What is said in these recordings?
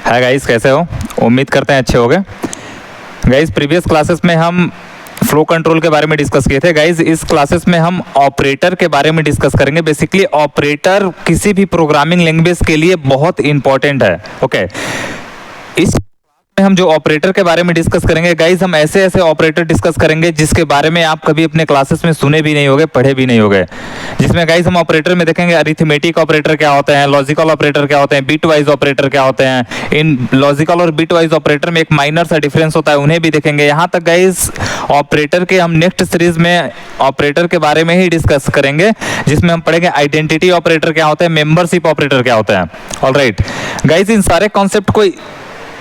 Hi guys, कैसे हो? उम्मीद करते हैं अच्छे होगे। गाइस, प्रीवियस क्लासेस में हम फ्लो कंट्रोल के बारे में डिस्कस किए थे। गाइस, इस क्लासेस में हम ऑपरेटर के बारे में डिस्कस करेंगे। बेसिकली ऑपरेटर किसी भी प्रोग्रामिंग लैंग्वेज के लिए बहुत इंपॉर्टेंट है। ओके, इस में हम जो ऑपरेटर के बारे में डिस्कस करेंगे गाइस, हम ऐसे ऐसे ऑपरेटर डिस्कस करेंगे जिसके बारे में आप कभी अपने क्लासेस में सुने भी नहीं होंगे, पढ़े भी नहीं होंगे। जिसमें गाइस हम ऑपरेटर में देखेंगे अरिथमेटिक ऑपरेटर क्या होते हैं, लॉजिकल ऑपरेटर क्या होते हैं, बिट वाइज ऑपरेटर क्या होते हैं। इन लॉजिकल और बिट वाइज ऑपरेटर में एक माइनर सा डिफरेंस होता है, उन्हें भी देखेंगे। यहाँ तक गाइस ऑपरेटर के हम नेक्स्ट सीरीज में ऑपरेटर के बारे में ही डिस्कस करेंगे, जिसमें हम पढ़ेंगे आइडेंटिटी ऑपरेटर क्या होता है, मेंबरशिप ऑपरेटर क्या होता है। ऑलराइट गाइस, इन सारे कॉन्सेप्ट को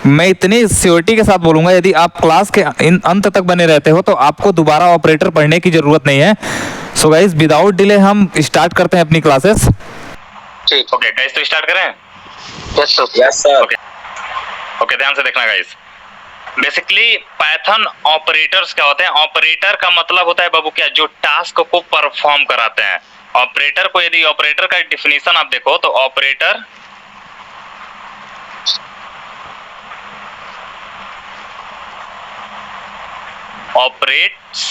मैं इतनी श्योरिटी के साथ बोलूंगा, यदि आप क्लास के अंत तक बने रहते हो तो आपको दोबारा ऑपरेटर पढ़ने की जरूरत नहीं है। सो गाइस, विदाउट डिले हम स्टार्ट करते हैं अपनी क्लासेस। ठीक, ओके गाइस, तो स्टार्ट करें। Yes sir. Yes sir. Okay, ध्यान से देखना गाइस। बेसिकली पाइथन ऑपरेटर्स क्या होते हैं? ऑपरेटर का मतलब होता है बाबू क्या, जो टास्क को परफॉर्म कराते हैं। ऑपरेटर को, यदि ऑपरेटर का डिफिनीशन आप देखो तो operator operates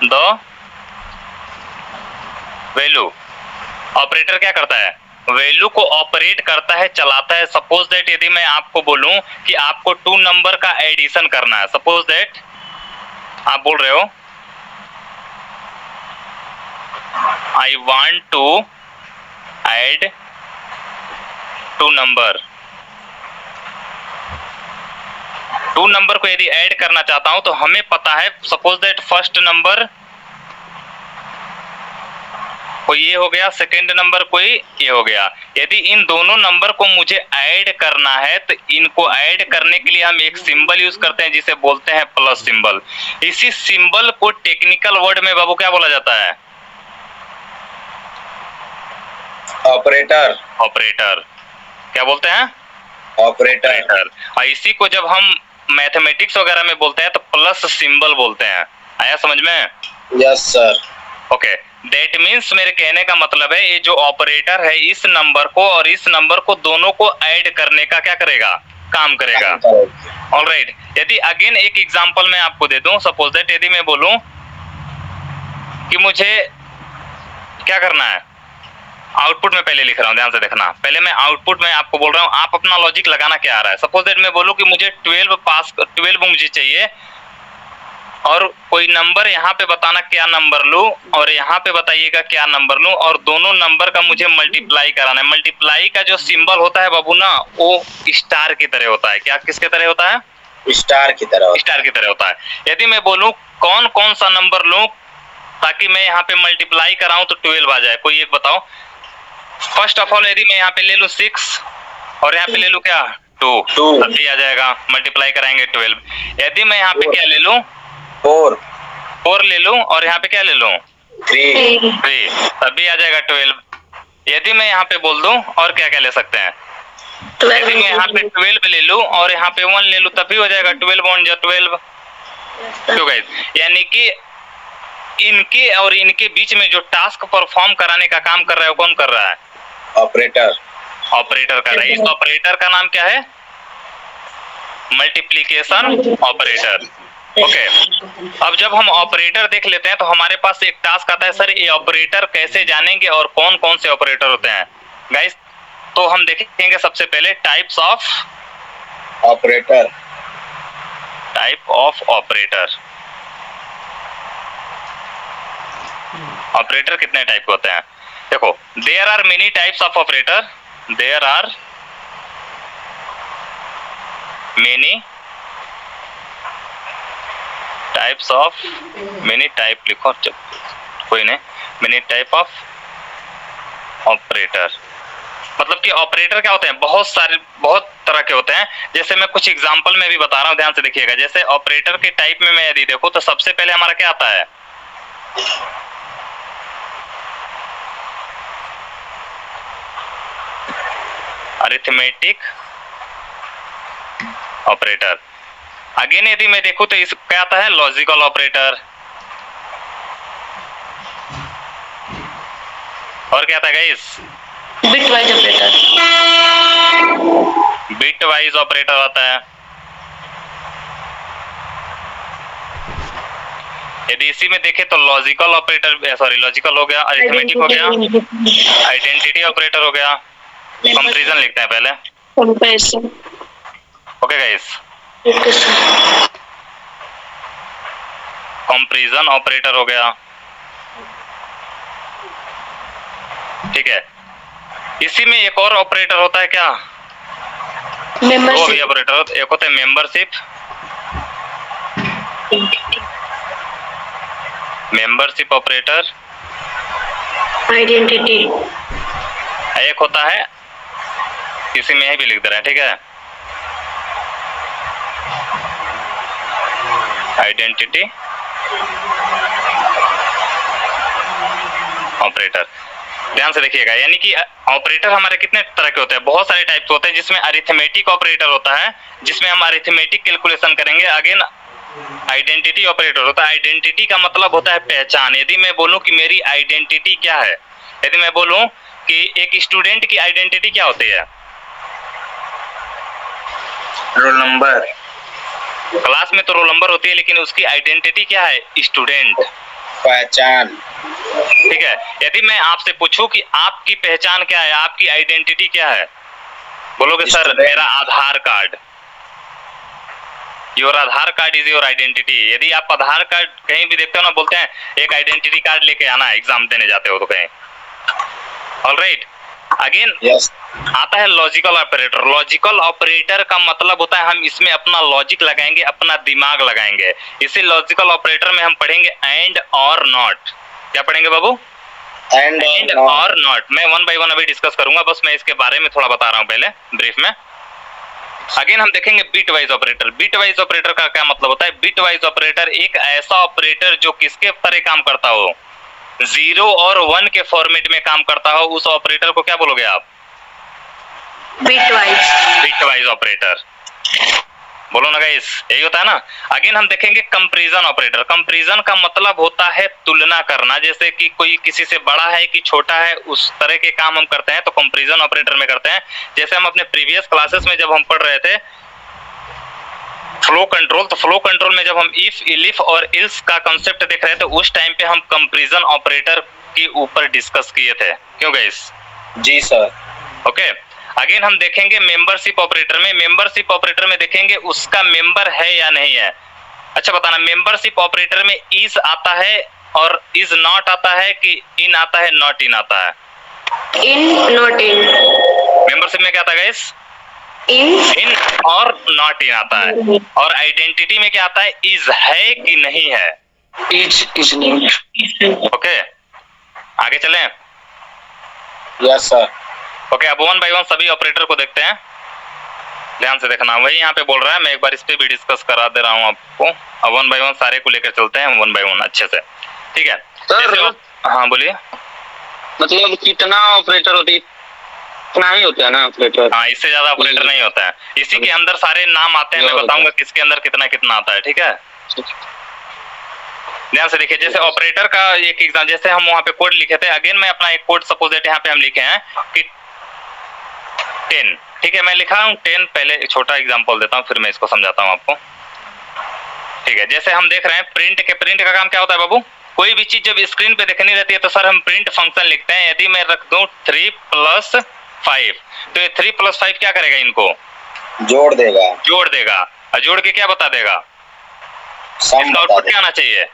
the value. Operator क्या करता है? वैल्यू को ऑपरेट करता है, चलाता है। सपोज दैट यदि मैं आपको बोलूं कि आपको 2 नंबर का एडिशन करना है, सपोज दैट आप बोल रहे हो I want to add 2 number. 2 number को यदि ऐड करना चाहता हूं तो हमें पता है, सपोज दैट फर्स्ट नंबर कोई ये हो गया, सेकंड नंबर कोई ये हो गया। यदि इन दोनों नंबर को मुझे ऐड करना है तो इनको ऐड करने के लिए हम एक सिंबल यूज करते हैं जिसे बोलते हैं प्लस सिंबल। इसी सिंबल को टेक्निकल वर्ड में बाबू क्या बोला जाता है? ऑपरेटर। ऑपरेटर। क्या बोलते हैं? ऑपरेटर। और इसी को जब हम मैथमेटिक्स वगैरह में बोलते हैं तो प्लस सिंबल बोलते हैं। आया समझ में? Yes sir. Okay, that means मेरे कहने का मतलब है, ये जो ऑपरेटर है इस नंबर को और इस नंबर को दोनों को ऐड करने का क्या करेगा? काम करेगा। ऑलराइट, यदि अगेन एक एग्जांपल मैं आपको दे दूं, सपोज दैट यदि मैं बोलूं कि मुझे क्या करना है, आउटपुट में पहले लिख रहा हूं, ध्यान से देखना। पहले मैं आउटपुट में आपको बोल रहा हूं, आप अपना लॉजिक लगाना क्या आ रहा है। सपोज दैट मैं बोलूं कि मुझे 12 मुझे चाहिए और कोई नंबर यहाँ पे बताना क्या नंबर लूं और यहाँ पे बताइएगा क्या नंबर लूं, और दोनों नंबर का मुझे मल्टीप्लाई कराना है। मल्टीप्लाई का जो सिंबल होता है बाबू ना, वो स्टार की तरह होता है। क्या किसके तरह होता है? स्टार की तरह। स्टार की तरह होता है। यदि मैं बोलूं कौन कौन सा नंबर लूं ताकि मैं यहाँ पे मल्टीप्लाई कराऊं तो 12 आ जाए, कोई एक बताओ। फर्स्ट ऑफ ऑल यदि मैं यहाँ पे ले लूं 6 और यहाँ पे ले लूं क्या 2, तब भी आ जाएगा। मल्टीप्लाई कराएंगे 12। यदि मैं यहाँ पे क्या ले लूं 4 ले लूं और यहाँ पे क्या ले लूं 3, तब भी आ जाएगा 12। यदि मैं यहाँ पे बोल दूं और क्या क्या ले सकते हैं, यदि मैं यहाँ पे 12 ले लूं और यहाँ पे 1 ले लूं तब भी हो जाएगा 12 तो गाइस, यानी कि इनके और इनके बीच में जो टास्क परफॉर्म कराने का काम कर रहा है वो कौन कर रहा है? ऑपरेटर। ऑपरेटर कर रहा है। इस ऑपरेटर का नाम क्या है? Multiplication operator. ओके, अब जब हम ऑपरेटर देख लेते हैं तो हमारे पास एक टास्क आता है, सर ये ऑपरेटर कैसे जानेंगे और कौन कौन से ऑपरेटर होते हैं गाइस? तो हम देखेंगे सबसे पहले types of operator. Type of operator. Operator कितने टाइप के होते हैं? देखो, there are many types of operator. There are many types of, many type लिखो, कोई नहीं, मेनी टाइप ऑफ ऑपरेटर। मतलब कि ऑपरेटर क्या होते हैं? बहुत सारे, बहुत तरह के होते हैं। जैसे मैं कुछ एग्जांपल में भी बता रहा हूं, ध्यान से देखिएगा। जैसे ऑपरेटर के टाइप में मैं यदि देखूं तो सबसे पहले हमारा क्या आता है? Arithmetic operator. अगेन यदि मैं देखूं तो इस क्या आता है? Logical operator. और क्या था guys? Bit wise operator. Bit bit wise operator आता है। यदि इसी में देखें तो लॉजिकल ऑपरेटर, सॉरी लॉजिकल हो गया, अरिथमेटिक हो गया, आइडेंटिटी ऑपरेटर हो गया, कंपैरिजन लिखते हैं पहले। Comparison. Okay guys, comparison operator हो गया, ठीक है। इसी में एक और ऑपरेटर होता है क्या, वो भी ऑपरेटर, एक होता है मेंबरशिप, मेंबरशिप ऑपरेटर, आइडेंटिटी, एक होता है, इसी में भी लिख दे रहे हैं, ठीक है, आइडेंटिटी ऑपरेटर। ध्यान से देखिएगा, यानी कि ऑपरेटर हमारे कितने तरह के होते हैं, बहुत सारे टाइप के होते हैं, जिसमें अरिथमेटिक ऑपरेटर होता है, जिसमें हम अरिथमेटिक कैलकुलेशन करेंगे। अगेन आइडेंटिटी ऑपरेटर होता है, आइडेंटिटी का मतलब होता है पहचान। यदि मैं बोलूं कि मेरी आइडेंटिटी क्या है, यदि मैं बोलूं कि एक स्टूडेंट की आइडेंटिटी क्या होती है, रोल नंबर, क्लास में तो रोल नंबर होती है, लेकिन उसकी आइडेंटिटी क्या है, स्टूडेंट, पहचान। ठीक है। यदि मैं आपसे पूछूं कि आपकी पहचान क्या है, आपकी आइडेंटिटी क्या है, बोलोगे सर मेरा Aadhaar card, your Aadhaar card is your identity. यदि आप आधार कार्ड कहीं भी देखते हो ना, बोलते हैं एक आइडेंटिटी कार्ड लेके आना, एग्जाम देने जाते हो तो कहीं। ऑलराइट, अगेन यस, आता है लॉजिकल ऑपरेटर। लॉजिकल ऑपरेटर का मतलब होता है हम इसमें अपना लॉजिक लगाएंगे, अपना दिमाग लगाएंगे। इसी लॉजिकल ऑपरेटर में हम पढ़ेंगे एंड और नॉट। क्या पढ़ेंगे बाबू, एंड और नॉट। मैं वन बाय वन अभी डिस्कस करूंगा, बस मैं इसके बारे में थोड़ा बता रहा हूं पहले ब्रीफ में। अगेन हम देखेंगे bit wise operator. Bit wise operator का क्या मतलब होता है, बिट वाइज ऑपरेटर एक ऐसा ऑपरेटर जो किसके तरह काम करता हो, 0 और 1 के फॉर्मेट में काम करता हो, उस ऑपरेटर को क्या बोलोगे आप, बिट वाइज ऑपरेटर। बोलो ना गाइस, यही होता है ना। अगेन हम देखेंगे कंपैरिजन ऑपरेटर। कंपैरिजन का मतलब होता है तुलना करना, जैसे कि कोई किसी से बड़ा है कि छोटा है, उस तरह के काम हम करते हैं तो कंपैरिजन ऑपरेटर में करते हैं। जैसे हम अपने प्रीवियस क्लासेस में जब हम पढ़ रहे थे फ्लो कंट्रोल, तो फ्लो कंट्रोल में जब हम इफ, इलिफ और इल्स का कांसेप्ट देख रहे थे, उस टाइम पे हम कंपैरिजन ऑपरेटर के ऊपर डिस्कस किए थे। क्यों गाइस? जी सर। ओके, अगेन हम देखेंगे मेंबरशिप ऑपरेटर में। मेंबरशिप ऑपरेटर में देखेंगे उसका मेंबर है या नहीं है। अच्छा बताना, मेंबरशिप ऑपरेटर में इज आता है और इज नॉट आता है कि इन आता है, नॉट इन आता है? इन, नॉट इन। मेंबरशिप में क्या आता है गाइस? इन और नॉट इन आता है। और आइडेंटिटी में क्या आता है, इज है कि नहीं है? इज नहीं। ओके, आगे चलें। Yes sir. ओके, अब वन बाय वन सभी ऑपरेटर को देखते हैं, ध्यान से देखना। वही यहाँ पे बोल रहा है, मैं एक बार इस पे भी डिस्कस करा दे रहा हूँ आपको। अब वन बाय वन सारे को लेकर चलते हैं, वन बाय वन अच्छे से, ठीक है सर? हाँ बोलिए। मतलब कितना ऑपरेटर होती है, इतना ही होता है ना ऑपरेटर? हाँ, इससे ज्यादा ऑपरेटर नहीं होता है। इसी के अंदर सारे नाम आते हैं, मैं बताऊंगा किसके अंदर कितना कितना आता है, ठीक है? ध्यान से देखिए, जैसे ऑपरेटर का एक एग्जाम, जैसे हम वहाँ पे कोड लिखे थे। अगेन मैं अपना एक कोड सपोज दैट यहाँ पे हम लिखे हैं कि 10, ठीक है, मैं लिखा हूँ 10। पहले छोटा एग्जांपल देता हूँ, फिर मैं इसको समझाता हूँ आपको, ठीक है? जैसे हम देख रहे हैं प्रिंट का काम क्या होता है बाबू? कोई भी चीज जब स्क्रीन पे देखनी रहती है तो सर हम प्रिंट फंक्शन लिखते हैं। यदि मैं रख दूं 3 + 5, तो ये 3 + 5 क्या करेगा, इनको जोड़ देगा। जोड़ देगा, और जोड़ के क्या बता देगा, सम इसका आउटपुट क्या आना चाहिए?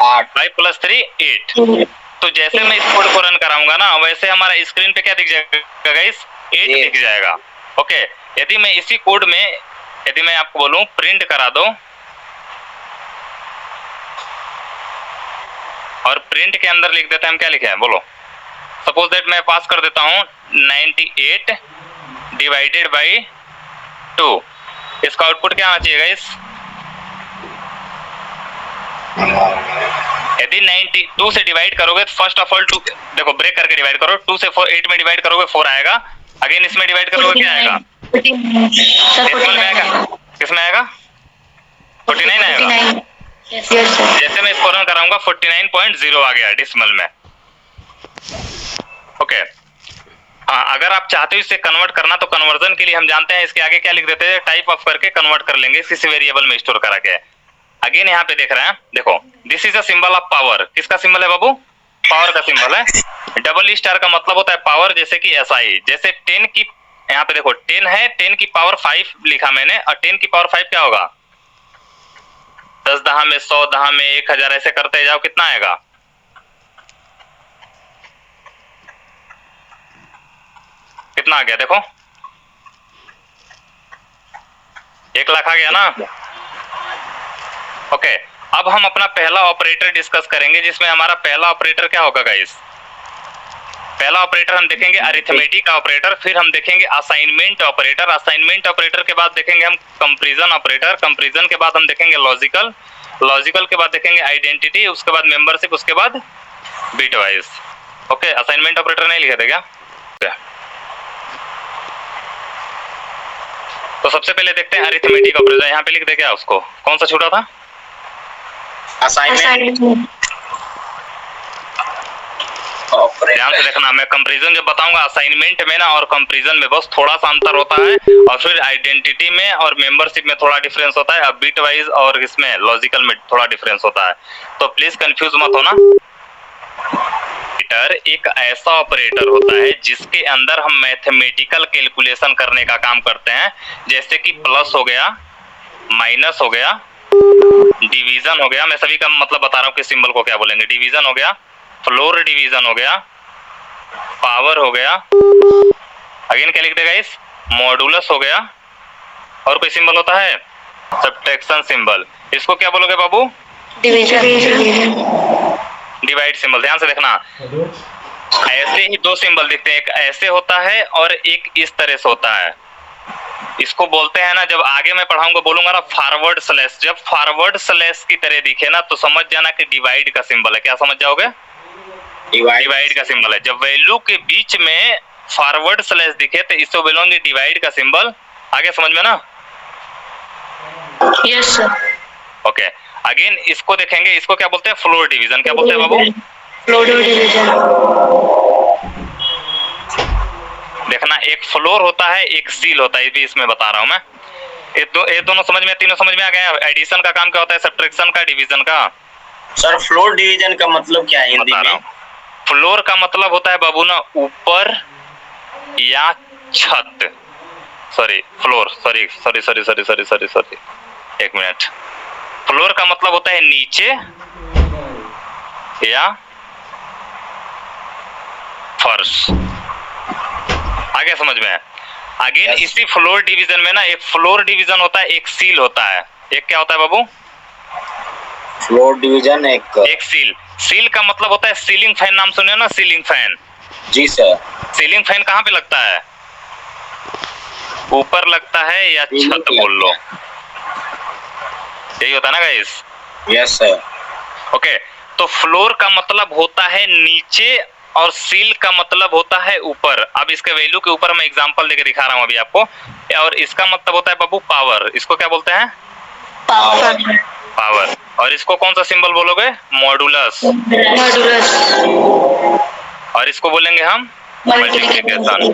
8। 5 + 3 8। तो जैसे मैं इस कोड को रन कराऊंगा ना, वैसे हमारा स्क्रीन पे क्या दिख जाएगा गाइस? 8 दिख जाएगा। ओके, यदि मैं इसी कोड में, यदि मैं आपको बोलूं प्रिंट करा दो, और प्रिंट के अंदर लिख देते हैं हम, क्या लिखे हैं बोलो? सपोज दैट मैं पास कर देता हूं 98 / 2, इसका आउटपुट क्या आना चाहिए गाइस? यदि 92 से डिवाइड करोगे तो फर्स्ट ऑफ ऑल 2, देखो ब्रेक करके डिवाइड करो, 2 से 8 में डिवाइड करोगे 4 आएगा। अगेन इसमें डिवाइड करोगे क्या आएगा? डेसिमल में आएगा, किसमें आएगा? 49 आएगा। जैसे मैं इसको रन कराऊंगा 49.0 आ गया डेसिमल में। ओके, हाँ, अगर आप चाहते हो इसे कन्वर्ट करना तो कन्वर्जन के लिए हम जानते हैं इसके आगे क्या लिख देते हैं, टाइप ऑफ करके कन्वर्ट कर लेंगे किसी वेरिएबल में स्टोर करा के। अगेन यहाँ पे देख रहे हैं, देखो this is a symbol of power. किसका सिंबल है बाबू? पावर का सिंबल है। डबल स्टार का मतलब होता है पावर, जैसे कि SI। जैसे 10 की, यहाँ पे देखो 10 है, 10 की पावर 5 लिखा मैंने, और 10 की पावर 5 क्या होगा? 10 दहा में 100, दहा में 1000, ऐसे करते जाओ, कितना आएगा? कितना आ गया देखो, 1 लाख आ गया ना। ओके, अब हम अपना पहला ऑपरेटर डिस्कस करेंगे, जिसमें हमारा पहला ऑपरेटर क्या होगा गाइस? पहला ऑपरेटर हम देखेंगे अरिथमेटिक ऑपरेटर, फिर हम देखेंगे असाइनमेंट ऑपरेटर, असाइनमेंट ऑपरेटर के बाद देखेंगे हम कंपैरिजन ऑपरेटर, कंपैरिजन के बाद हम देखेंगे लॉजिकल, लॉजिकल के बाद देखेंगे आइडेंटिटी, उसके बाद मेंबरशिप, उसके बाद bit wise. Okay, assignment operator नहीं लिखे थे क्या? तो सबसे पहले देखते हैं अरिथमेटिक ऑपरेटर। यहाँ पे लिख दे क्या उसको, कौन सा छूटा था? असाइनमेंट। ध्यान से देखना, मैं कंपैरिजन जब बताऊंगा असाइनमेंट में ना और कंपैरिजन में बस थोड़ा सा अंतर होता है, और फिर आइडेंटिटी में और मेंबरशिप में थोड़ा डिफरेंस होता है, अब बिट वाइज और इसमें लॉजिकल में थोड़ा डिफरेंस होता है, तो प्लीज कंफ्यूज मत होना। एक ऐसा ऑपरेटर होता है जिसके अंदर हम मैथमेटिकल कैलकुलेशन करने का काम करते हैं, जैसे कि प्लस हो गया, माइनस हो गया, डिवीजन हो गया। मैं सभी का मतलब बता रहा हूँ कि सिंबल को क्या बोलेंगे। डिवीजन हो गया, फ्लोर डिवीजन हो गया, पावर हो गया, अगेन क्या लिख देगा इस, मॉडुलस हो गया, और कोई सिंबल होता है सब्ट्रैक्शन सिंबल। इसको क्या बोलोगे बाबू? Divide symbol. ध्यान से देखना, ऐसे ही 2 सिंबल दिखते हैं, एक ऐसे होता है और एक इस तरह से होता है। इसको बोलते हैं ना, जब आगे मैं पढ़ाऊंगा बोलूंगा ना फॉरवर्ड स्लैश, जब फॉरवर्ड स्लैश की तरह दिखे ना तो समझ जाना कि डिवाइड का सिंबल है। क्या समझ जाओगे? डिवाइड का सिंबल है। जब वैल्यू के बीच में फॉरवर्ड स्लैश दिखे तो इसको बोलोगे डिवाइड का सिंबल। आगे समझ में ना? Yes sir. ओके, अगेन इसको देखेंगे, इसको क्या बोलते हैं? Floor division. क्या बोलते हैं बाबू? Floor division. देखना, एक फ्लोर होता है, एक सील होता है, ये भी इसमें बता रहा हूं मैं। ये दोनों समझ में, तीनों समझ में आ गए। एडिशन का काम क्या होता है? सब्ट्रैक्शन का, डिवीजन का। सर फ्लोर डिवीजन का मतलब क्या है हिंदी में? फ्लोर का मतलब होता है बाबू ना ऊपर या छत। सॉरी, फ्लोर, सॉरी, एक मिनट। फ्लोर का मतलब होता है नीचे या फर्श। आगे समझ में? अगेन इसी फ्लोर डिवीजन में ना एक फ्लोर डिवीजन होता है, एक सील होता है। एक क्या होता है बाबू? फ्लोर डिवीजन एक सील। सील का मतलब होता है सीलिंग फैन। नाम सुने ना, सीलिंग फैन? जी सर। सीलिंग फैन कहाँ पे लगता है? ऊपर लगता है या छत बोल लो, यही होता है ना गाइस? Yes sir. ओके, तो फ्लोर का मतलब होता है नीचे और सील का मतलब होता है ऊपर। अब इसके वैल्यू के ऊपर मैं एग्जांपल देके दिखा रहा हूं अभी आपको। और इसका मतलब होता है बाबू पावर। इसको क्या बोलते हैं? पावर। और इसको कौन सा सिंबल बोलोगे? मॉडुलस। और इसको बोलेंगे हम मल्टीप्लिकेशन।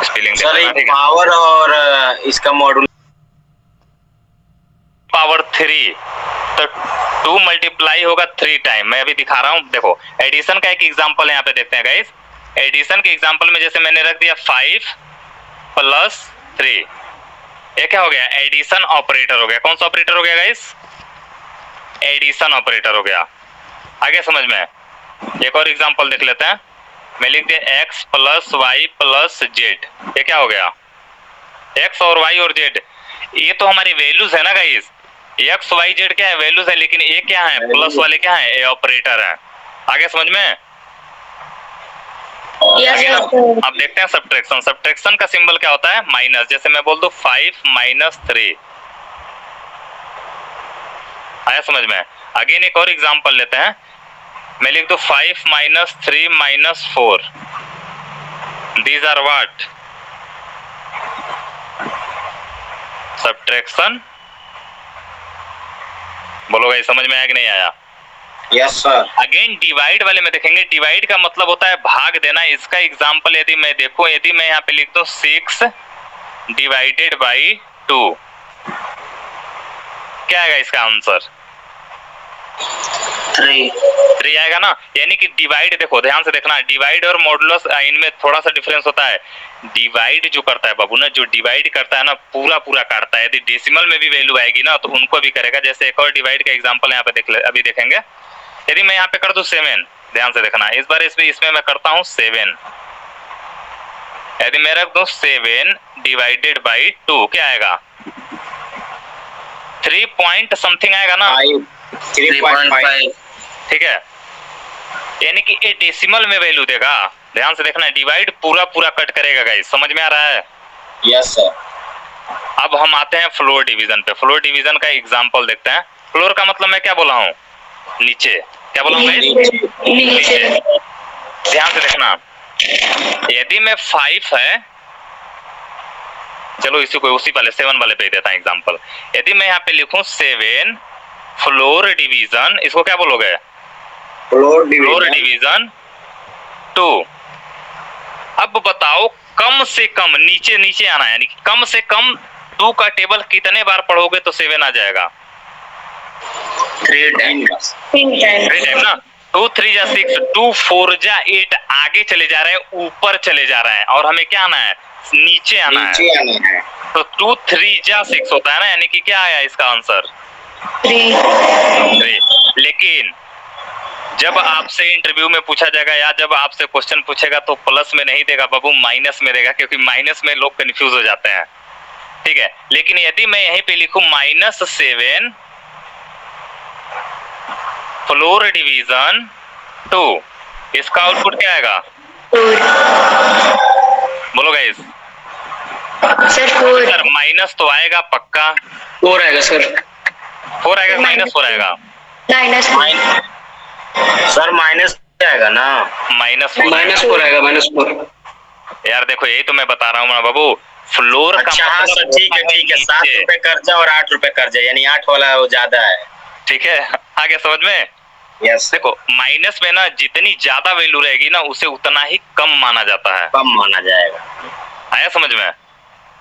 स्पेलिंग सर एक पावर और इसका मॉड्यूल पावर 3, तो 2 मल्टीप्लाई होगा 3 टाइम। मैं अभी दिखा रहा हूं, देखो एडिशन का एक एग्जांपल यहाँ पे देखते हैं गाइस। एडिशन के एग्जांपल में जैसे मैंने रख दिया 5 + 3, ये क्या हो गया? एडिशन ऑपरेटर हो गया। कौन सा ऑपरेटर हो गया गाइस? एडिशन ऑपरेटर हो गया। आगे समझ में? एक और एग्जांपल देख लेते हैं। मैं लिख दिया x + y + z, ये क्या हो गया? x और y और z, ये तो हमारी वैल्यूज है ना गाइस। x y z क्या है? वैल्यूज है, लेकिन ये क्या है? प्लस वाले क्या है? ये ऑपरेटर है। आगे समझ में? अब देखते हैं सब्ट्रैक्शन। सब्ट्रैक्शन का सिंबल क्या होता है? माइनस। जैसे मैं बोल दूं 5 - 3, आया समझ में? अगेन एक और एग्जांपल लेते हैं। मैं लिख दूं 5 - 3 - 4, दीज आर व्हाट? सब्ट्रैक्शन। बोलो भाई, समझ में आया कि नहीं आया? Yes sir. अगेन डिवाइड वाले में देखेंगे, डिवाइड का मतलब होता है भाग देना। इसका एग्जांपल यदि मैं देखूं, यदि मैं यहाँ पे लिख दूं 6 डिवाइडेड बाई 2, क्या आएगा इसका आंसर? 3 आएगा ना। यानी कि डिवाइड, देखो ध्यान से देखना, डिवाइड और मॉडुलस इनमें थोड़ा सा डिफरेंस होता है। डिवाइड जो करता है बाबू ना, जो डिवाइड करता है ना, पूरा पूरा काटता है। यदि डेसिमल में भी वैल्यू आएगी ना तो उनको भी करेगा। जैसे एक और डिवाइड का एग्जांपल यहाँ पे अभी देखेंगे। यदि मैं यहाँ पे कर दूं 7, ध्यान से देखना, इस बार इसमें मैं करता हूँ 7। यदि मैं रख दूं 7 डिवाइडेड बाई 2, क्या आएगा? 3 पॉइंट समथिंग आएगा ना, 3.5। ठीक है। यानी कि ये डेसिमल में वैल्यू देगा। ध्यान से देखना, डिवाइड पूरा पूरा कट करेगा गाइस, समझ में आ रहा है? Yes sir. अब हम आते हैं फ्लोर डिवीजन पे। फ्लोर डिवीजन का एग्जांपल देखते हैं। फ्लोर का मतलब मैं क्या बोला हूँ? नीचे। क्या बोला हूँ? नीचे। ध्यान से देखना, यदि मैं 5 है, चलो उसी वाले 7 वाले पे देता हूं एग्जांपल। यदि मैं यहाँ पे लिखूं 7 फ्लोर डिवीजन, इसको क्या बोलोगे? Floor division 2। अब बताओ, कम से कम नीचे नीचे आना है, यानी कि कम से कम 2 का टेबल कितने बार पढ़ोगे तो 7 आ जाएगा? 3 टाइम्स ना। 2 3 जा 6, 2 4 जा 8, आगे चले जा रहे हैं, ऊपर चले जा रहे हैं, और हमें क्या आना है? नीचे आना है। तो 2 3 जा 6 होता है ना, यानी कि क्या आया इसका आंसर? 3। लेकिन जब आपसे इंटरव्यू में पूछा जाएगा या जब आपसे क्वेश्चन पूछेगा तो प्लस में नहीं देगा बाबू, माइनस में देगा, क्योंकि माइनस में लोग कंफ्यूज हो जाते हैं, ठीक है। लेकिन यदि मैं यहीं पे लिखूं -7 फ्लोर डिवीजन 2, इसका आउटपुट क्या आएगा? बोलो गाइस। सर माइनस तो आएगा पक्का। 4 आएगा सर। 4 आएगा, -4 आएगा। सर माइनस आएगा ना, -4 आएगा, -4। यार देखो, यही तो मैं बता रहा हूँ ना बाबू, फ्लोर का अच्छा हाँ सर, ठीक है 7 रुपए कर्जा और 8 रुपए कर्जा, यानी 8 वाला वो ज्यादा है, ठीक है। आगे समझ में? यस। देखो माइनस में ना जितनी ज्यादा वैल्यू रहेगी ना, उसे उतना ही कम माना जाता है, कम माना जाएगा। आया समझ में?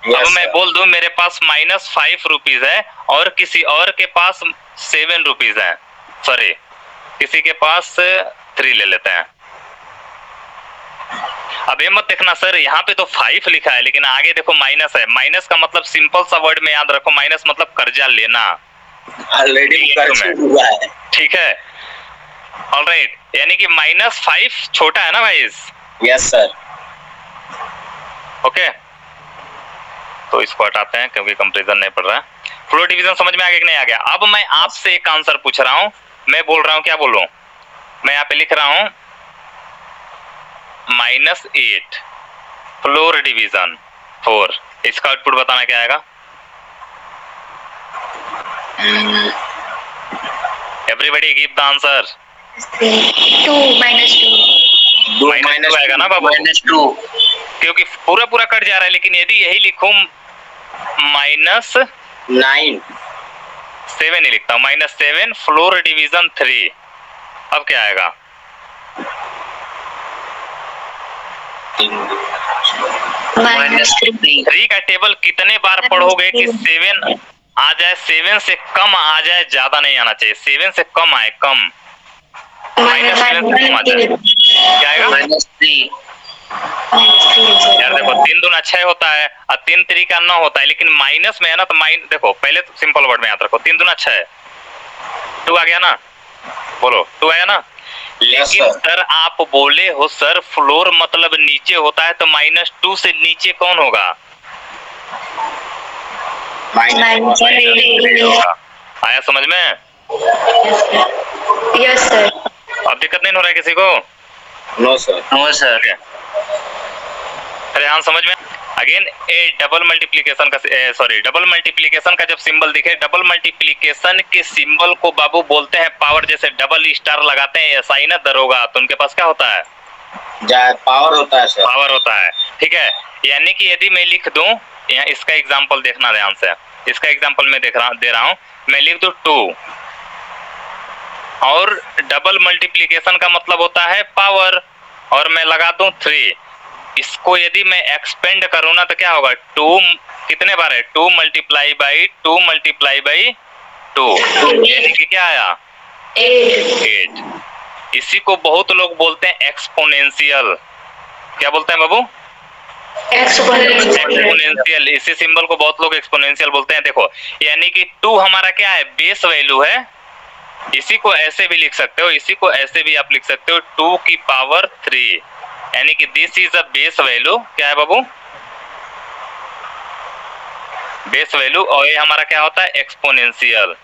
Yes, अब मैं बोल दूं मेरे पास -5 रुपीज है और किसी और के पास 7 रुपीज है, सॉरी किसी के पास 3 ले लेते हैं। अब ये मत देखना सर यहाँ पे तो 5 लिखा है, लेकिन आगे देखो माइनस है। माइनस का मतलब सिंपल सा वर्ड में याद रखो, माइनस मतलब कर्जा लेना, ऑलरेडी कर्जा हुआ है, ठीक है। ऑलराइट, यानी कि -5 छोटा है ना भाई? Yes sir. ओके, तो इसको हटाते हैं क्योंकि कंपैरिजन नहीं पड़ रहा है। फ्लोर डिवीजन समझ में आ गया कि नहीं आ गया? अब मैं आपसे एक आंसर पूछ रहा हूं, मैं बोल रहा हूं, क्या बोलूं? मैं यहाँ पे लिख रहा हूं -8 फ्लोर डिवीजन 4, इसका आउटपुट बताना क्या आएगा? Everybody give the answer. 2 -2 आएगा ना बाबू, -2, क्योंकि पूरा पूरा कट जा रहा है। लेकिन यदि यही लिखूं -9 7 ही लिखता हूं, -7 फ्लोर डिवीजन 3, अब क्या आएगा? -3 का टेबल कितने बार पढ़ोगे कि 7 आ जाए? 7 से कम आ जाए, ज्यादा नहीं आना चाहिए। 7 से कम आए, कम -7 से कम आ जाए, क्या आएगा? -3। यार देखो 3 दूना 6 होता है और 3 3 का 9 होता है, लेकिन माइनस में है ना, तो देखो पहले तो सिंपल वर्ड में याद रखो, 3 दूना 6, 2 आ गया ना, बोलो 2 आया ना। लेकिन सर आप बोले हो सर फ्लोर मतलब नीचे होता है, तो -2 से नीचे कौन होगा? आया समझ में? Yes sir. अब दिक्कत नहीं हो रहा है किसी को? No sir. अरे हाँ समझ में। अगेन ए डबल मल्टीप्लिकेशन का, सॉरी डबल मल्टीप्लिकेशन का जब सिंबल दिखे, डबल मल्टीप्लिकेशन के सिंबल को बाबू बोलते हैं पावर। जैसे डबल स्टार लगाते हैं एसआई ना दरोगा, तो उनके पास क्या होता है? पावर होता है सर, पावर होता है, ठीक है। यानी कि यदि मैं लिख दूं, यहाँ इसका एग्जांपल देखना ध्यान से, इसका एग्जांपल मैं दे रहा हूं, मैं लिख दूं 2 और डबल मल्टीप्लिकेशन का मतलब होता है पावर, और मैं लगा दूं 3। इसको यदि मैं एक्सपेंड करूं ना तो क्या होगा, 2 कितने बार है, 2 मल्टीप्लाई बाई 2 मल्टीप्लाई बाई 2, यानी कि क्या आया 8। इसी को बहुत लोग बोलते हैं एक्सपोनेंशियल। क्या बोलते हैं बाबू, एक्सपोनेंशियल। इसी सिंबल को बहुत लोग एक्सपोनेंशियल बोलते हैं। देखो यानी कि 2 हमारा क्या है, बेस वैल्यू है। इसी को ऐसे भी लिख सकते हो, इसी को ऐसे भी आप लिख सकते हो, 2 की पावर 3, यानी कि this is a base value. क्या है बाबू, बेस वैल्यू। और ये हमारा क्या होता है, एक्सपोनेंशियल।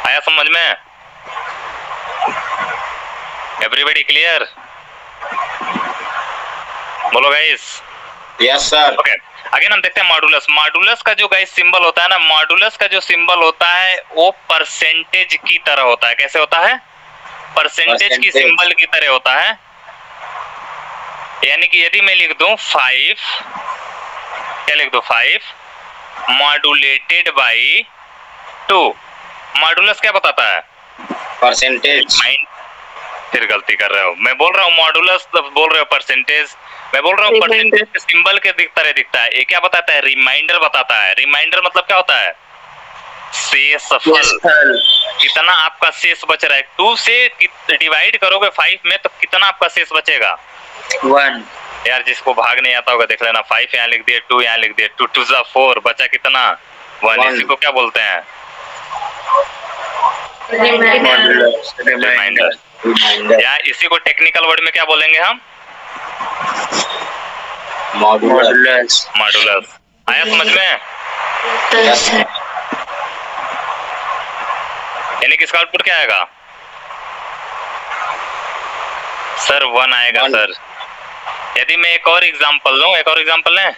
आया समझ में, एवरीबॉडी क्लियर, बोलो guys. Yes sir. Okay, again हम देखते हैं मॉडुलस। मॉडुलस का जो गाइस सिंबल होता है ना, मॉडुलस का जो सिंबल होता है वो परसेंटेज की तरह होता है। कैसे होता है, परसेंटेज की सिंबल की तरह होता है। यानी कि यदि मैं लिख दूं 5, क्या लिख दूं 5 मॉडुलेटेड बाई 2, मॉडुलस क्या बताता है, परसेंटेज। फिर गलती कर रहे हो, मैं बोल रहा हूँ मॉडुलस, बोल रहे हो परसेंटेज। मैं बोल रहा हूँ परसेंटेज के सिंबल के तरह दिखता है। ये क्या बताता है, रिमाइंडर बताता है। रिमाइंडर मतलब क्या होता है, शेषफल। कितना आपका शेष बच रहा है, 2 से डिवाइड करोगे 5 में तो कितना आपका शेष बचेगा, 1। यार जिसको भाग नहीं आता होगा देख लेना, 5 यहाँ लिख दिए, 2 यहाँ लिख दिए, 2 2 जा 4, बचा कितना 1। इसी को क्या बोलते हैं, रिमाइंडर। या इसी को टेक्निकल वर्ड में क्या बोलेंगे हम, मॉडुलस। मॉडुलस। आया समझ में, यानी कि इसका आउटपुट क्या आएगा सर, 1 आएगा सर। यदि मैं एक और एग्जांपल लूं, एक और एग्जांपल लें।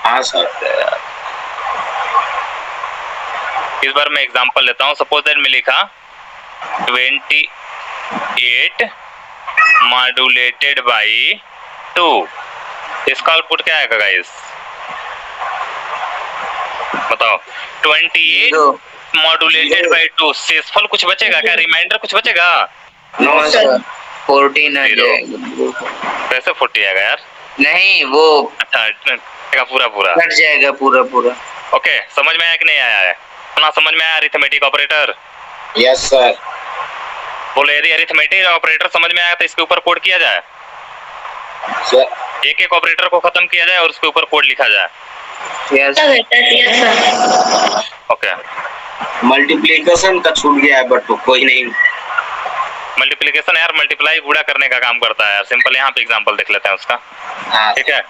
हाँ सर। इस बार मैं एग्जांपल लेता हूं। सपोज दैट मैं लिखा 28 मॉडुलेटेड बाई 2, इसका आउटपुट क्या आएगा गाइस, बताओ। 28 मॉडुलेटेड बाई 2, शेषफल कुछ बचेगा क्या, रिमाइंडर कुछ बचेगा, नो सर। 14 आ जाएगा। कैसे 40 आएगा यार, नहीं वो अच्छा पूरा पूरा कट जाएगा पूरा। ओके, समझ में आया कि नहीं आया है, अपना समझ में आया अरिथमेटिक ऑपरेटर। Yes sir. बोले यदि अरिथमेटिक ऑपरेटर समझ में आया तो इसके ऊपर कोड किया जाए, एक एक ऑपरेटर को खत्म किया जाए और उसके ऊपर कोड लिखा जाए। यस ओके, मल्टीप्लिकेशन का छूट गया है बट कोई नहीं। मल्टीप्लिकेशन यार मल्टीप्लाई गुणा करने का काम करता है यार, सिंपल। यहाँ पे एग्जांपल देख लेते हैं उसका, ठीक है।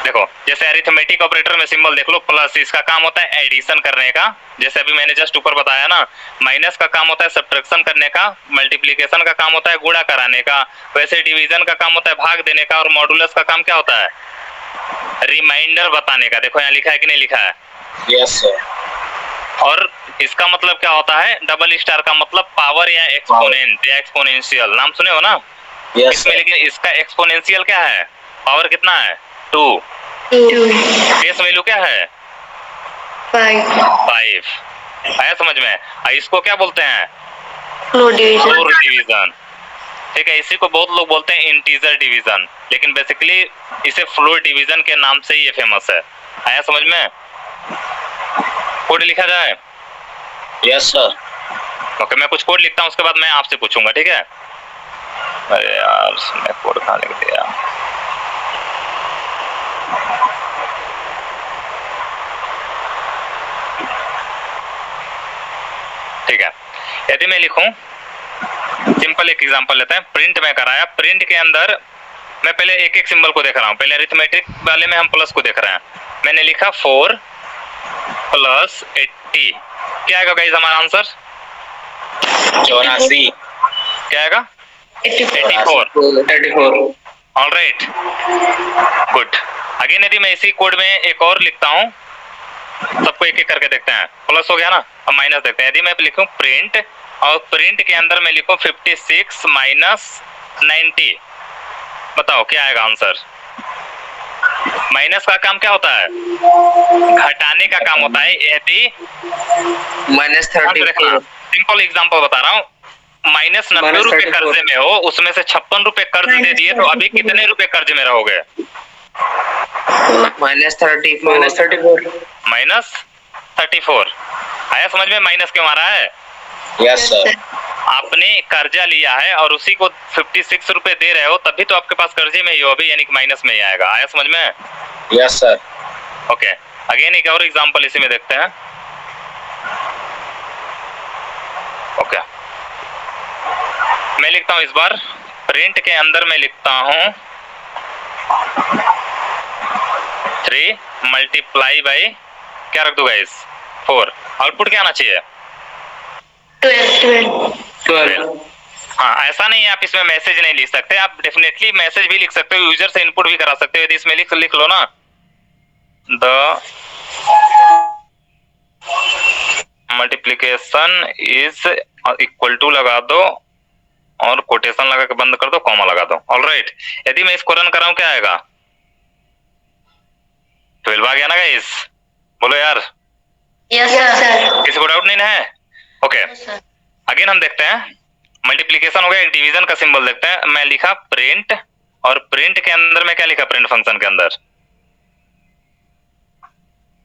देखो जैसे अरिथमेटिक ऑपरेटर में सिंबल देख लो, प्लस, इसका काम होता है एडिशन करने का, जैसे अभी मैंने जस्ट ऊपर बताया ना। माइनस का काम होता है सब्ट्रैक्शन करने का, मल्टीप्लिकेशन का काम होता है गुणा कराने का, वैसे डिवीजन का काम होता है भाग देने का, और मॉडुलस का काम क्या होता है, रिमाइंडर बताने का। देखो यहाँ लिखा है कि नहीं लिखा है, यस सर। और इसका मतलब क्या होता है, डबल स्टार का मतलब पावर या एक्सपोनेंट या एक्सपोनेंशियल, नाम सुने हो ना। यस इसमें लेकिन इसका एक्सपोनेंशियल क्या है, पावर कितना है 2, बेस वैल्यू क्या है 5। आया समझ में। इसको क्या बोलते हैं, फ्लोर डिवीजन, ठीक है। इसी को बहुत लोग बोलते हैं इंटीजर डिवीजन, लेकिन बेसिकली इसे फ्लोर डिवीजन के नाम से ये फेमस है। आया समझ में, कोड लिखा जाए। Yes sir. ओके, मैं कुछ कोड लिखता हूँ, उसके बाद मैं आपसे पूछूंगा, ठीक है। अरे यार मैं कोड कहाँ लिख दिया, ठीक है। यदि मैं लिखूं, सिंपल एक एग्जांपल लेते हैं। प्रिंट में कराया, प्रिंट के अंदर मैं पहले एक एक सिंबल को देख रहा हूं। पहले अरिथमेटिक वाले में हम प्लस को देख रहे हैं। मैंने लिखा 4 + 80, क्या आएगा गाइस हमारा आंसर 84। क्या आएगा 84। Alright, good. अगेन यदि मैं इसी कोड में एक और लिखता हूं, सबको एक एक करके देखते हैं। प्लस हो गया ना, अब माइनस देखते हैं। यदि मैं लिखूं प्रिंट, और प्रिंट के अंदर मैं लिखूं 56 - 90, बताओ क्या आएगा आंसर। माइनस का काम क्या होता है? घटाने का काम होता है। यदि -34 सिंपल एग्जांपल बता रहा हूँ, -90 रुपए कर्जे में हो, उसमें से 56 रुपए कर्ज दे दिए, तो अभी कितने रुपए कर्ज में रहोगे? -34 आया समझ में? माइनस क्यों आ रहा है? Yes sir. आपने कर्जा लिया है और उसी को 56 रुपए दे रहे हो, तभी तो आपके पास कर्जे में ही हो अभी, यानी कि माइनस में ही आएगा। आया समझ में? Yes sir. ओके, अगेन एक और एग्जांपल इसी में देखते हैं। ओके, मैं लिखता हूं इस बार, प्रिंट के अंदर मैं लिखता हूं 3 मल्टीप्लाई बाई क्या रख दूंगा इस 4। आउटपुट क्या आना चाहिए? 12। हाँ, ऐसा नहीं है आप इसमें मैसेज नहीं लिख सकते, आप डेफिनेटली मैसेज भी लिख सकते हो, यूजर से इनपुट भी करा सकते हो। यदि इसमें लिख लो ना, the multiplication is equal to लगा दो और कोटेशन लगा के बंद कर दो, कॉमा लगा दो। ऑलराइट, यदि मैं इसको रन कराऊं क्या आएगा? 12 आ गया ना गाइस? बोलो यार, यस सर। किसी को डाउट नहीं ना है? ओके, अगेन हम देखते हैं, मल्टीप्लीकेशन हो गया, एक डिवीजन का सिंबल देखते हैं। मैं लिखा प्रिंट, और प्रिंट के अंदर में क्या लिखा? प्रिंट फंक्शन के अंदर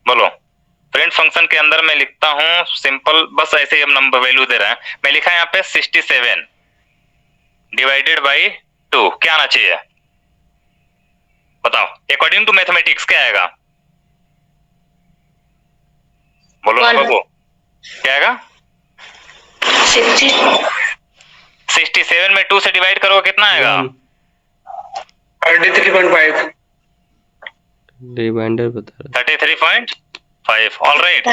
बोलो, प्रिंट फंक्शन के अंदर मैं लिखता हूं सिंपल, बस ऐसे ही हम नंबर वैल्यू दे रहे हैं। मैं लिखा यहाँ पे 67 डिवाइडेड बाई 2, क्या आना चाहिए बताओ? अकॉर्डिंग टू मैथमेटिक्स क्या आएगा? बोलो ना बाबू, क्या आएगा? 67 में 2 से डिवाइड करो, कितना आएगा? 33.5 रिमाइंडर बता रहा 33.5। Alright,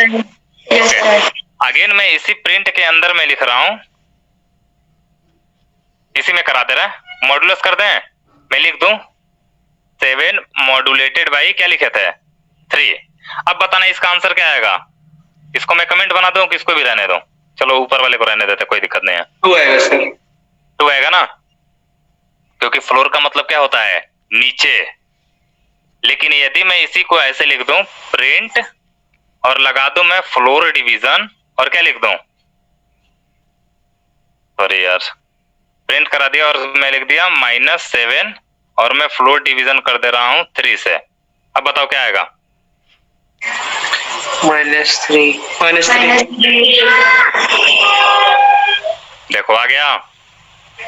yes sir. अगेन मैं इसी प्रिंट के अंदर मैं लिख रहा हूं, इसी में करा दे रहा है, मॉडुलस कर दें। मैं लिख दूं 7 मॉड्यूलेटेड बाई क्या लिखे थे? 3। अब बताना इसका आंसर क्या आएगा? इसको मैं कमेंट बना दूं कि इसको भी रहने दो? चलो ऊपर वाले को रहने देते, कोई दिक्कत नहीं है। 2 आएगा सर। 2 आएगा ना, क्योंकि फ्लोर का मतलब क्या होता है? नीचे। लेकिन यदि मैं इसी को ऐसे लिख दूं, प्रिंट और लगा दूं मैं फ्लोर डिवीजन, और क्या लिख दूं? सॉरी यार, प्रिंट करा दिया और मैं लिख दिया -7 और मैं फ्लोर डिवीजन कर दे रहा हूं 3 से। अब बताओ क्या आएगा? -3 देखो आ गया।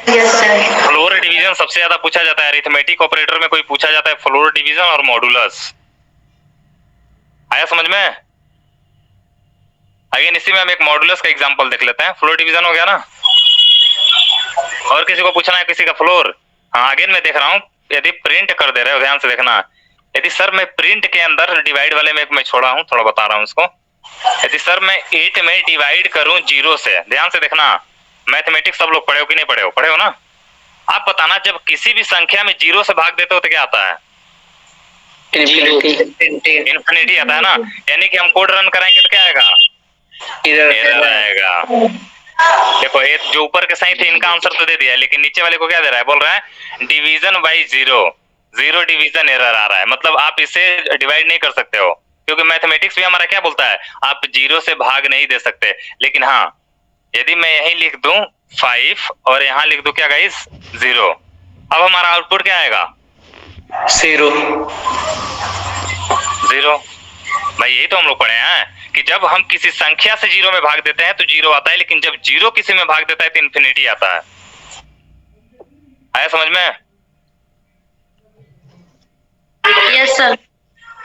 Yes sir. फ्लोर डिवीजन सबसे ज्यादा पूछा जाता है अरिथमेटिक ऑपरेटर में, कोई पूछा जाता है फ्लोर डिवीजन और मॉडुलस। आया समझ में? अगेन इसी में हम एक मॉडुलस का एग्जांपल देख लेते हैं। फ्लोर डिवीजन हो गया ना, और किसी को पूछना है किसी का फ्लोर? हाँ, अगेन मैं देख रहा हूं, यदि प्रिंट कर दे रहे हो, ध्यान से देखना। यदि सर मैं प्रिंट के अंदर डिवाइड वाले में मैं छोड़ा हूं, थोड़ा बता रहा हूं इसको। यदि सर मैं 8 में डिवाइड करूं 0 से, ध्यान से देखना, मैथमेटिक्स सब लोग पढ़े हो कि नहीं पढ़े हो? पढ़े हो ना? आप बताना, जब किसी भी संख्या में 0 से भाग देते हो तो क्या आता है? इन्फिनिटी आता है ना। यानी कि हम कोड रन कराएंगे तो क्या आएगा? एरर आएगा। देखो, ये जो ऊपर के साइन थे इनका आंसर तो दे दिया है, लेकिन नीचे वाले को क्या दे रहा है? बोल रहा है डिवीजन बाई 0 डिवीजन एरर आ रहा है। मतलब आप इसे डिवाइड नहीं कर सकते हो, क्योंकि मैथमेटिक्स भी हमारा क्या बोलता है? आप 0 से भाग नहीं दे सकते। लेकिन हाँ, यदि मैं यही लिख दूं 5 और यहाँ लिख दूं क्या गाइस? 0, अब हमारा आउटपुट क्या आएगा? 0 भाई यही तो हम लोग पढ़े हैं कि जब हम किसी संख्या से 0 में भाग देते हैं तो 0 आता है, लेकिन जब 0 किसी में भाग देता है तो इन्फिनिटी आता है। आया समझ में? Yes sir.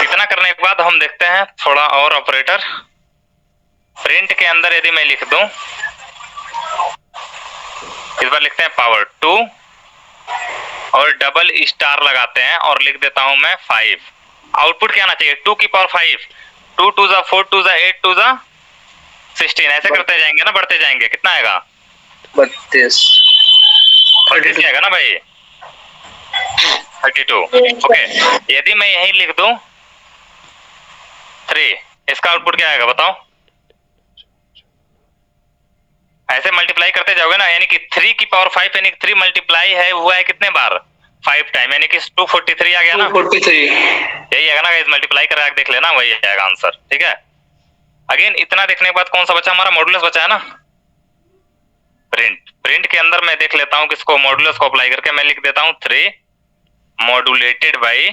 इतना करने के बाद हम देखते हैं थोड़ा और ऑपरेटर। प्रिंट के अंदर यदि मैं लिख दूं, इस बार लिखते हैं पावर 2 और डबल स्टार लगाते हैं और लिख देता हूं मैं 5। आउटपुट क्या आना चाहिए? 2 की पावर 5, 2 2 जा 4 2 जा 8 2 जा 16, ऐसे करते जाएंगे ना, बढ़ते जाएंगे। कितना आएगा? 32 आएगा ना भाई? 32। ओके, यदि मैं यही लिख दूं 3, इसका आउटपुट क्या आएगा बताओ? ऐसे मल्टीप्लाई करते जाओगे ना, यानी कि 3 की पावर 5 यानी 3 मल्टीप्लाई है हुआ है कितने बार? 5 टाइम, यानी कि 243 आ गया ना, 243. यही है ना गाइस, मल्टीप्लाई करके देख लेना, वही आएगा आंसर। ठीक है, अगेन इतना देखने के बाद कौन सा बचा, हमारा मॉडुलस बचा है ना, प्रिंट के अंदर मैं देख लेता हूं किसको, मॉडुलस को अप्लाई करके मैं लिख देता हूं 3 मॉड्यूलेटेड बाई,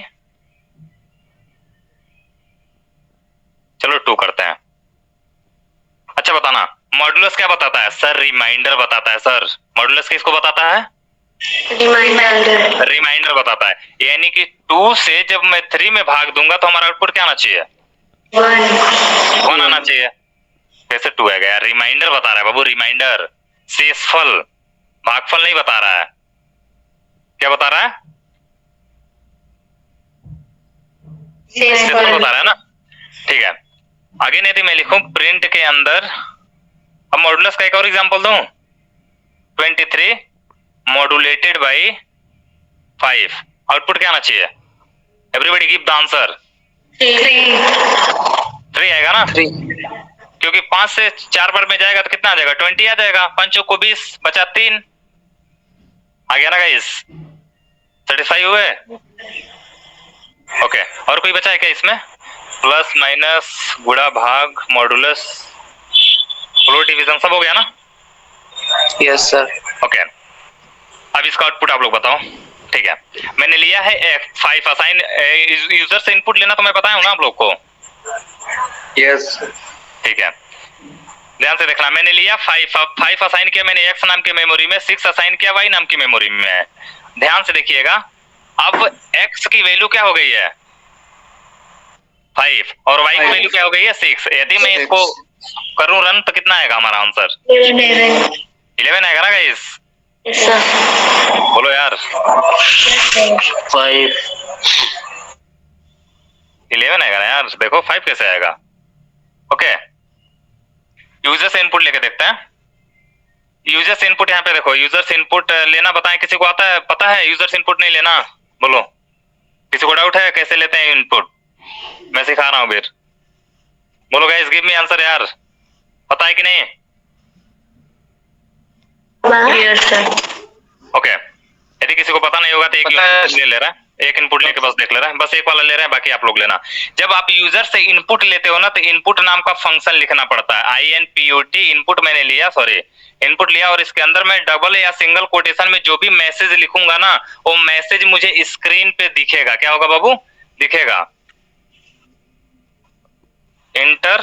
चलो 2 करते हैं। अच्छा बताना, मॉडुलस क्या बताता है सर? रिमाइंडर बताता है सर। मॉडुलस किसको बताता है? रिमाइंडर बताता है, यानी कि 2 से जब मैं 3 में भाग दूंगा तो हमारा आउटपुट क्या आना चाहिए? 1 आना चाहिए। कैसे 2 है गया? रिमाइंडर बता रहा है बाबू, रिमाइंडर, शेषफल, भागफल नहीं बता रहा है। क्या बता रहा है? शेषफल बता रहा है ना। ठीक है, आगे यदि मैं लिखूं प्रिंट के अंदर, अब मॉडुलस का एक और एग्जांपल दूं, 23 मॉड्यूलेटेड बाई 5, आउटपुट क्या आना चाहिए? Everybody give the answer. 3 आएगा ना, 3. क्योंकि 5 से 4 बार में जाएगा तो कितना आ जाएगा? 20 आ जाएगा। 5 को 20 बचा 3 आ गया ना गाइस, 35 हुए। ओके, और कोई बचा है क्या इसमें? प्लस माइनस गुणा भाग मॉडुलस फ्लोट डिवीजन सब हो गया ना? Yes sir. ओके, अब इसका आउटपुट आप लोग बताओ। ठीक है, मैंने लिया है 5 असाइन, यूजर से इनपुट लेना तो मैं बताया हूं ना आप लोग को। Yes. ठीक है, ध्यान से देखना, मैंने लिया 5 असाइन किया मैंने x नाम की मेमोरी में, 6 असाइन किया y नाम की मेमोरी में। ध्यान से देखिएगा, अब x की वैल्यू क्या हो गई है? 5, और y की वैल्यू क्या हो गई है? 6। यदि मैं इसको करूं रन तो कितना आएगा हमारा आंसर? 11 आएगा ना गाइस? बोलो यार, 5. 11 आएगा ना यार। देखो 5 कैसे आएगा? ओके, यूजर से इनपुट लेके देखते हैं। यूजर से इनपुट यहाँ पे देखो, यूजर से इनपुट लेना बताएं, किसी को आता है? पता है यूजर से इनपुट नहीं लेना? बोलो, किसी को डाउट है कैसे लेते हैं इनपुट? मैं सिखा रहा हूँ फिर। बोलो गाइस, गिव मी आंसर यार, पता है कि नहीं? ओके, यदि किसी को पता नहीं होगा तो एक ले ले रहा है, एक इनपुट लेके बस देख ले रहा है, बस एक वाला ले रहा है, बाकी आप लोग लेना। जब आप यूजर से इनपुट लेते हो ना तो इनपुट नाम का फंक्शन लिखना पड़ता है, INPUT। इनपुट मैंने लिया, सॉरी इनपुट लिया, और इसके अंदर मैं डबल या सिंगल कोटेशन में जो भी मैसेज लिखूंगा ना, वो मैसेज मुझे स्क्रीन पे दिखेगा। क्या होगा बाबू? दिखेगा। इंटर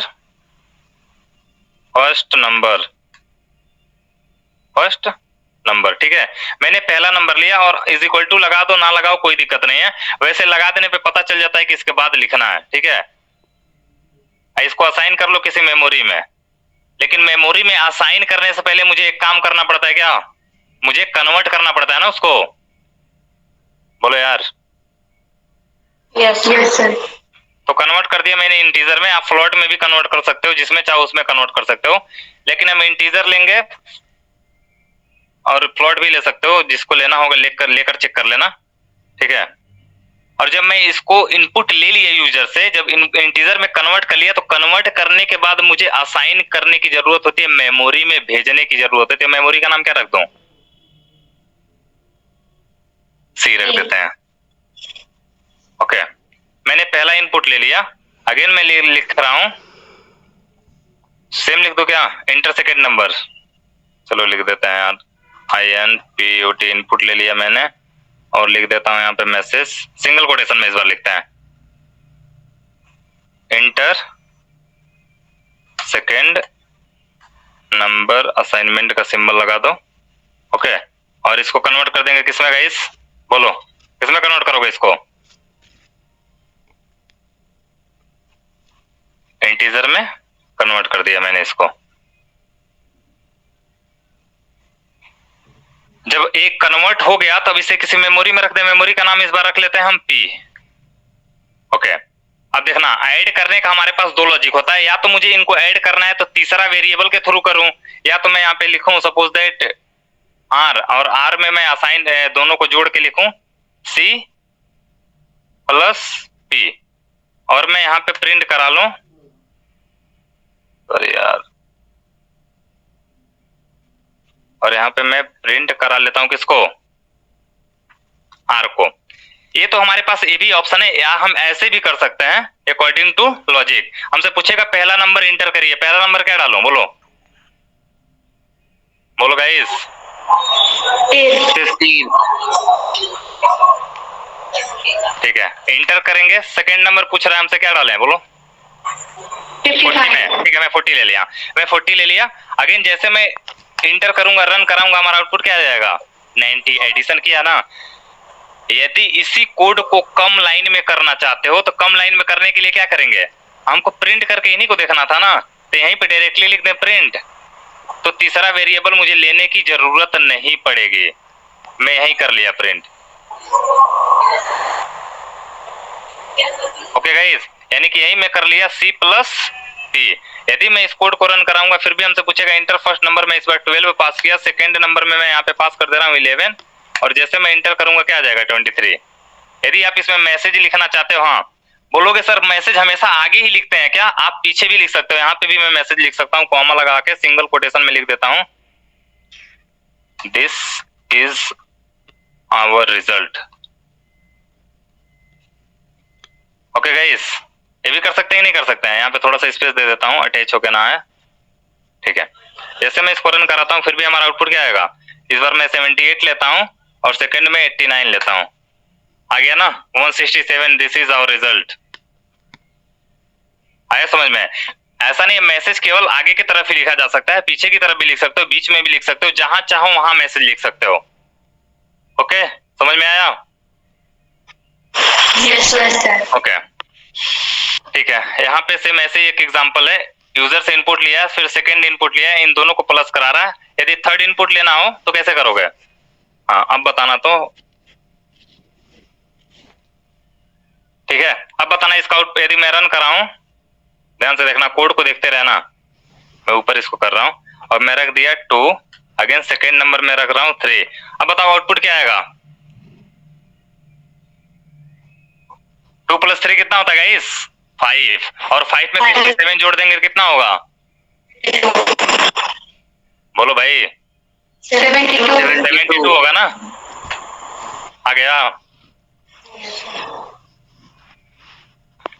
फर्स्ट नंबर, ठीक है, मैंने पहला नंबर लिया और इज इक्वल टू लगा दो, ना लगाओ कोई दिक्कत नहीं है, वैसे लगा देने पे पता चल जाता है कि इसके बाद लिखना है। ठीक है, इसको असाइन कर लो किसी मेमोरी में, लेकिन मेमोरी में असाइन करने से पहले मुझे एक काम करना पड़ता है। क्या? मुझे कन्वर्ट करना पड़ता है ना उसको। बोलो यार। Yes sir. तो कन्वर्ट कर दिया मैंने इंटीजर में, आप फ्लोट में भी कन्वर्ट कर सकते हो, जिसमें चाहो उसमें कन्वर्ट कर सकते हो, लेकिन हम इंटीजर लेंगे और फ्लोट भी ले सकते हो, जिसको लेना होगा लेकर चेक कर लेना। ठीक है, और जब मैं इसको इनपुट ले लिया यूजर से, जब इंटीजर में कन्वर्ट कर लिया, तो कन्वर्ट करने के बाद मुझे असाइन करने की जरूरत होती है, मेमोरी में भेजने की जरूरत है। तो मेमोरी का नाम क्या रख दूं? सी रख देते हैं। ओके, मैंने पहला इनपुट ले लिया, अगेन मैं लिख रहा हूं, सेम लिख दो क्या? इंटर सेकेंड नंबर, चलो लिख देते हैं यार, INPUT इनपुट ले लिया मैंने, और लिख देता हूं यहाँ पे मैसेज, सिंगल कोटेशन में इस बार लिखते हैं, इंटर सेकेंड नंबर, असाइनमेंट का सिंबल लगा दो। ओके, और इसको कन्वर्ट कर देंगे किसमें गाइस? बोलो, किसमें कन्वर्ट करोगे इसको? इंटीजर में कन्वर्ट कर दिया मैंने इसको। जब एक कन्वर्ट हो गया तब इसे किसी मेमोरी में रख दे, मेमोरी का नाम इस बार रख लेते हैं हम P। ओके, अब देखना, ऐड करने का हमारे पास 2 लॉजिक होता है, या तो मुझे इनको ऐड करना है तो तीसरा वेरिएबल के थ्रू करूं, या तो मैं यहाँ पे लिखूं सपोज दैट R, और R में मैं असाइन दोनों को जोड़ के लिखूं C प्लस P, और मैं यहाँ पे प्रिंट करा लूं, अरे यार, और यहाँ पे मैं प्रिंट करा लेता हूं किसको? आर को। ये तो हमारे पास ये भी ऑप्शन है, या हम ऐसे भी कर सकते हैं अकॉर्डिंग टू लॉजिक। हमसे पूछेगा पहला नंबर इंटर करिए, पहला नंबर क्या डालूं, बोलो बोलो गाइस। 15. ठीक है, इंटर करेंगे, सेकंड नंबर पूछ रहा है हमसे, क्या डालें बोलो। 40 में, ठीक है मैं 40 ले लिया, मैं 40 ले लिया। अगेन जैसे मैं इंटर करूंगा, रन कराऊंगा, हमारा आउटपुट क्या आ जाएगा 90। एडिशन किया ना। यदि इसी कोड को कम लाइन में करना चाहते हो तो कम लाइन में करने के लिए क्या करेंगे, हमको प्रिंट करके इन्हीं को देखना था ना, तो यहीं पे डायरेक्टली लिख दें प्रिंट, तो तीसरा वेरिएबल मुझे लेने की जरूरत नहीं पड़ेगी, मैं यहीं कर लिया प्रिंट। ओके गाइस, यानी कि यही मैं कर लिया C प्लस टी। यदि मैं इस कोड को रन कराऊंगा फिर भी हमसे पूछेगा इंटर फर्स्ट नंबर, मैं इस बार 12 पास किया, सेकंड नंबर में मैं यहाँ पे पास कर दे रहा हूँ 11, और जैसे मैं इंटर करूंगा क्या आ जाएगा 23। यदि आप इसमें मैसेज लिखना चाहते हो, हाँ बोलोगे सर मैसेज हमेशा आगे ही लिखते हैं क्या, आप पीछे भी लिख सकते हो, यहाँ पे भी मैं मैसेज लिख सकता हूँ, कॉमा लगा के सिंगल कोटेशन में लिख देता हूँ, this is our result. Okay guys, ये भी कर सकते हैं नहीं कर सकते हैं, यहाँ पे थोड़ा सा स्पेस दे देता हूँ, अटैच होके ना है, ठीक है। जैसे मैं इसको रन कराता हूँ फिर भी हमारा आउटपुट क्या आएगा, इस बार मैं 78 लेता हूँ और सेकंड में 89 लेता हूँ, आ गया ना 167, दिस इज आवर रिजल्ट। आया समझ में। ऐसा नहीं, मैसेज केवल आगे की तरफ ही लिखा जा सकता है, पीछे की तरफ भी लिख सकते हो, बीच में भी लिख सकते हो, जहां चाहो वहां मैसेज लिख सकते हो। ओके, समझ में आया। Yes, sir. ओके ठीक है, यहाँ पे सेम ऐसे ही एक एग्जांपल है, यूजर से इनपुट लिया है, फिर सेकंड इनपुट लिया है, इन दोनों को प्लस करा रहा है। यदि थर्ड इनपुट लेना हो तो कैसे करोगे, हाँ अब बताना, तो ठीक है अब बताना इसका आउटपुट। यदि मैं रन कराऊं, ध्यान से देखना, कोड को देखते रहना, मैं ऊपर इसको कर रहा हूं और मैं रख दिया 2, अगेन सेकंड नंबर में रख रहा हूं 3। अब बताओ आउटपुट क्या आएगा, 2 + 3 कितना होता है गाइस 5, और 5 में 67 जोड़ देंगे कितना होगा, बोलो भाई 72 होगा ना, आ गया।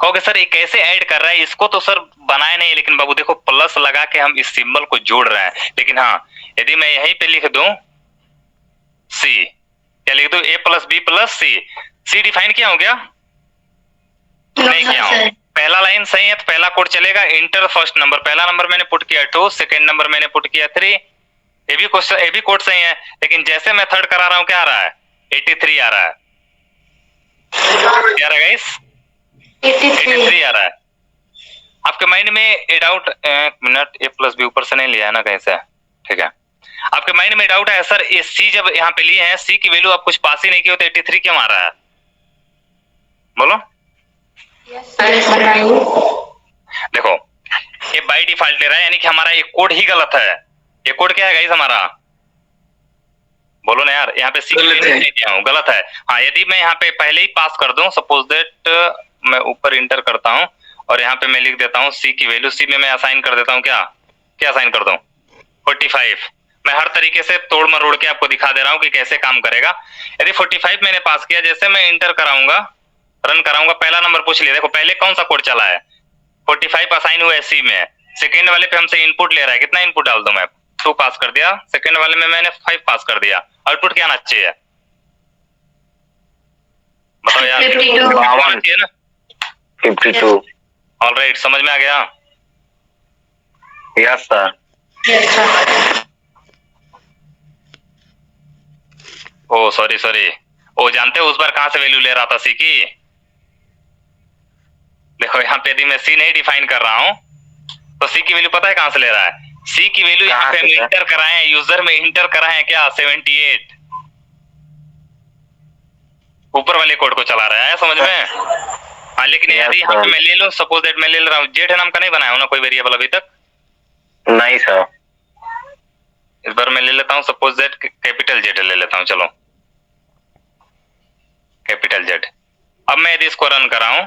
कहोगे सर ये कैसे ऐड कर रहा है, इसको तो सर बनाए नहीं, लेकिन बाबू देखो प्लस लगा के हम इस सिंबल को जोड़ रहे हैं। लेकिन हाँ, यदि मैं यहीं पे लिख दूं C, क्या लिख दूं A + B + C, C define किया हो क्या, नहीं किया हूं। पहला लाइन सही है तो पहला कोड चलेगा, इंटर फर्स्ट नंबर, पहला नंबर मैंने पुट किया 2, सेकंड नंबर मैंने पुट किया 3, ये भी कोड सही है। लेकिन जैसे मैं थर्ड करा रहा हूं क्या आ रहा है, 83 आ रहा है, क्या आ रहा है गाइस 83 आ रहा है। आपके माइंड में ए डाउट, एक मिनट, A + B ऊपर से नहीं लिया है ना कहीं से, ठीक है। आपके माइंड में डाउट है सर ये C जब यहाँ पे लिए हैं, C की वैल्यू आप कुछ पास ही नहीं की हो तो 83 क्यों आ रहा है, बोलो। देखो ये बाय डिफॉल्ट ले रहा है, यानी कि हमारा ये कोड ही गलत है। ये कोड क्या है गाइस हमारा, बोलो ना यार, यहाँ पे C नहीं दिया हूँ, गलत है। हाँ, यदि मैं यहाँ पे पहले ही पास कर दूं, सपोज दैट मैं ऊपर इंटर करता हूँ और यहाँ पे मैं लिख देता हूँ C की वैल्यू, C में मैं असाइन कर देता हूँ, क्या असाइन कर दूं 45। मैं हर तरीके से तोड़ मरोड़ के आपको दिखा दे रहा हूँ कि कैसे काम करेगा। यदि 45 मैंने पास किया, जैसे मैं इंटर कराऊंगा, रन कराऊंगा, पहला नंबर पूछ लिया, देखो पहले कौन सा कोड चला है 45 असाइन हुआ है C में, सेकंड वाले पे हमसे इनपुट ले रहा है, कितना इनपुट डाल दूं मैं, 2 पास कर दिया, सेकंड वाले में मैंने 5 पास कर दिया, आउटपुट क्या आना चाहिए बताओ यार, 52 ना 52। ऑलराइट, समझ में आ गया। Yes sir. ओ सॉरी, ओ जानते हो उस बार कहां से वैल्यू ले रहा था C की, देखो यहाँ पे यदि मैं C नहीं डिफाइन कर रहा हूं तो C की वैल्यू पता है कहां से ले रहा है, C की वैल्यू यहाँ पे इंटर कराए हैं, यूजर में इंटर कराए हैं क्या 78, ऊपर वाले कोड को चला रहा है, समझ में। हाँ, लेकिन यदि यहाँ पे मैं ले लूं, सपोज दैट मैं ले रहा हूँ, जेड नाम का नहीं बनाया हूं ना कोई वेरिएबल अभी तक, नहीं सर। इस बार मैं ले लेता हूँ, सपोज दैट कैपिटल जेड ले लेता हूँ, चलो कैपिटल जेड। अब मैं यदि इसको रन कराऊं,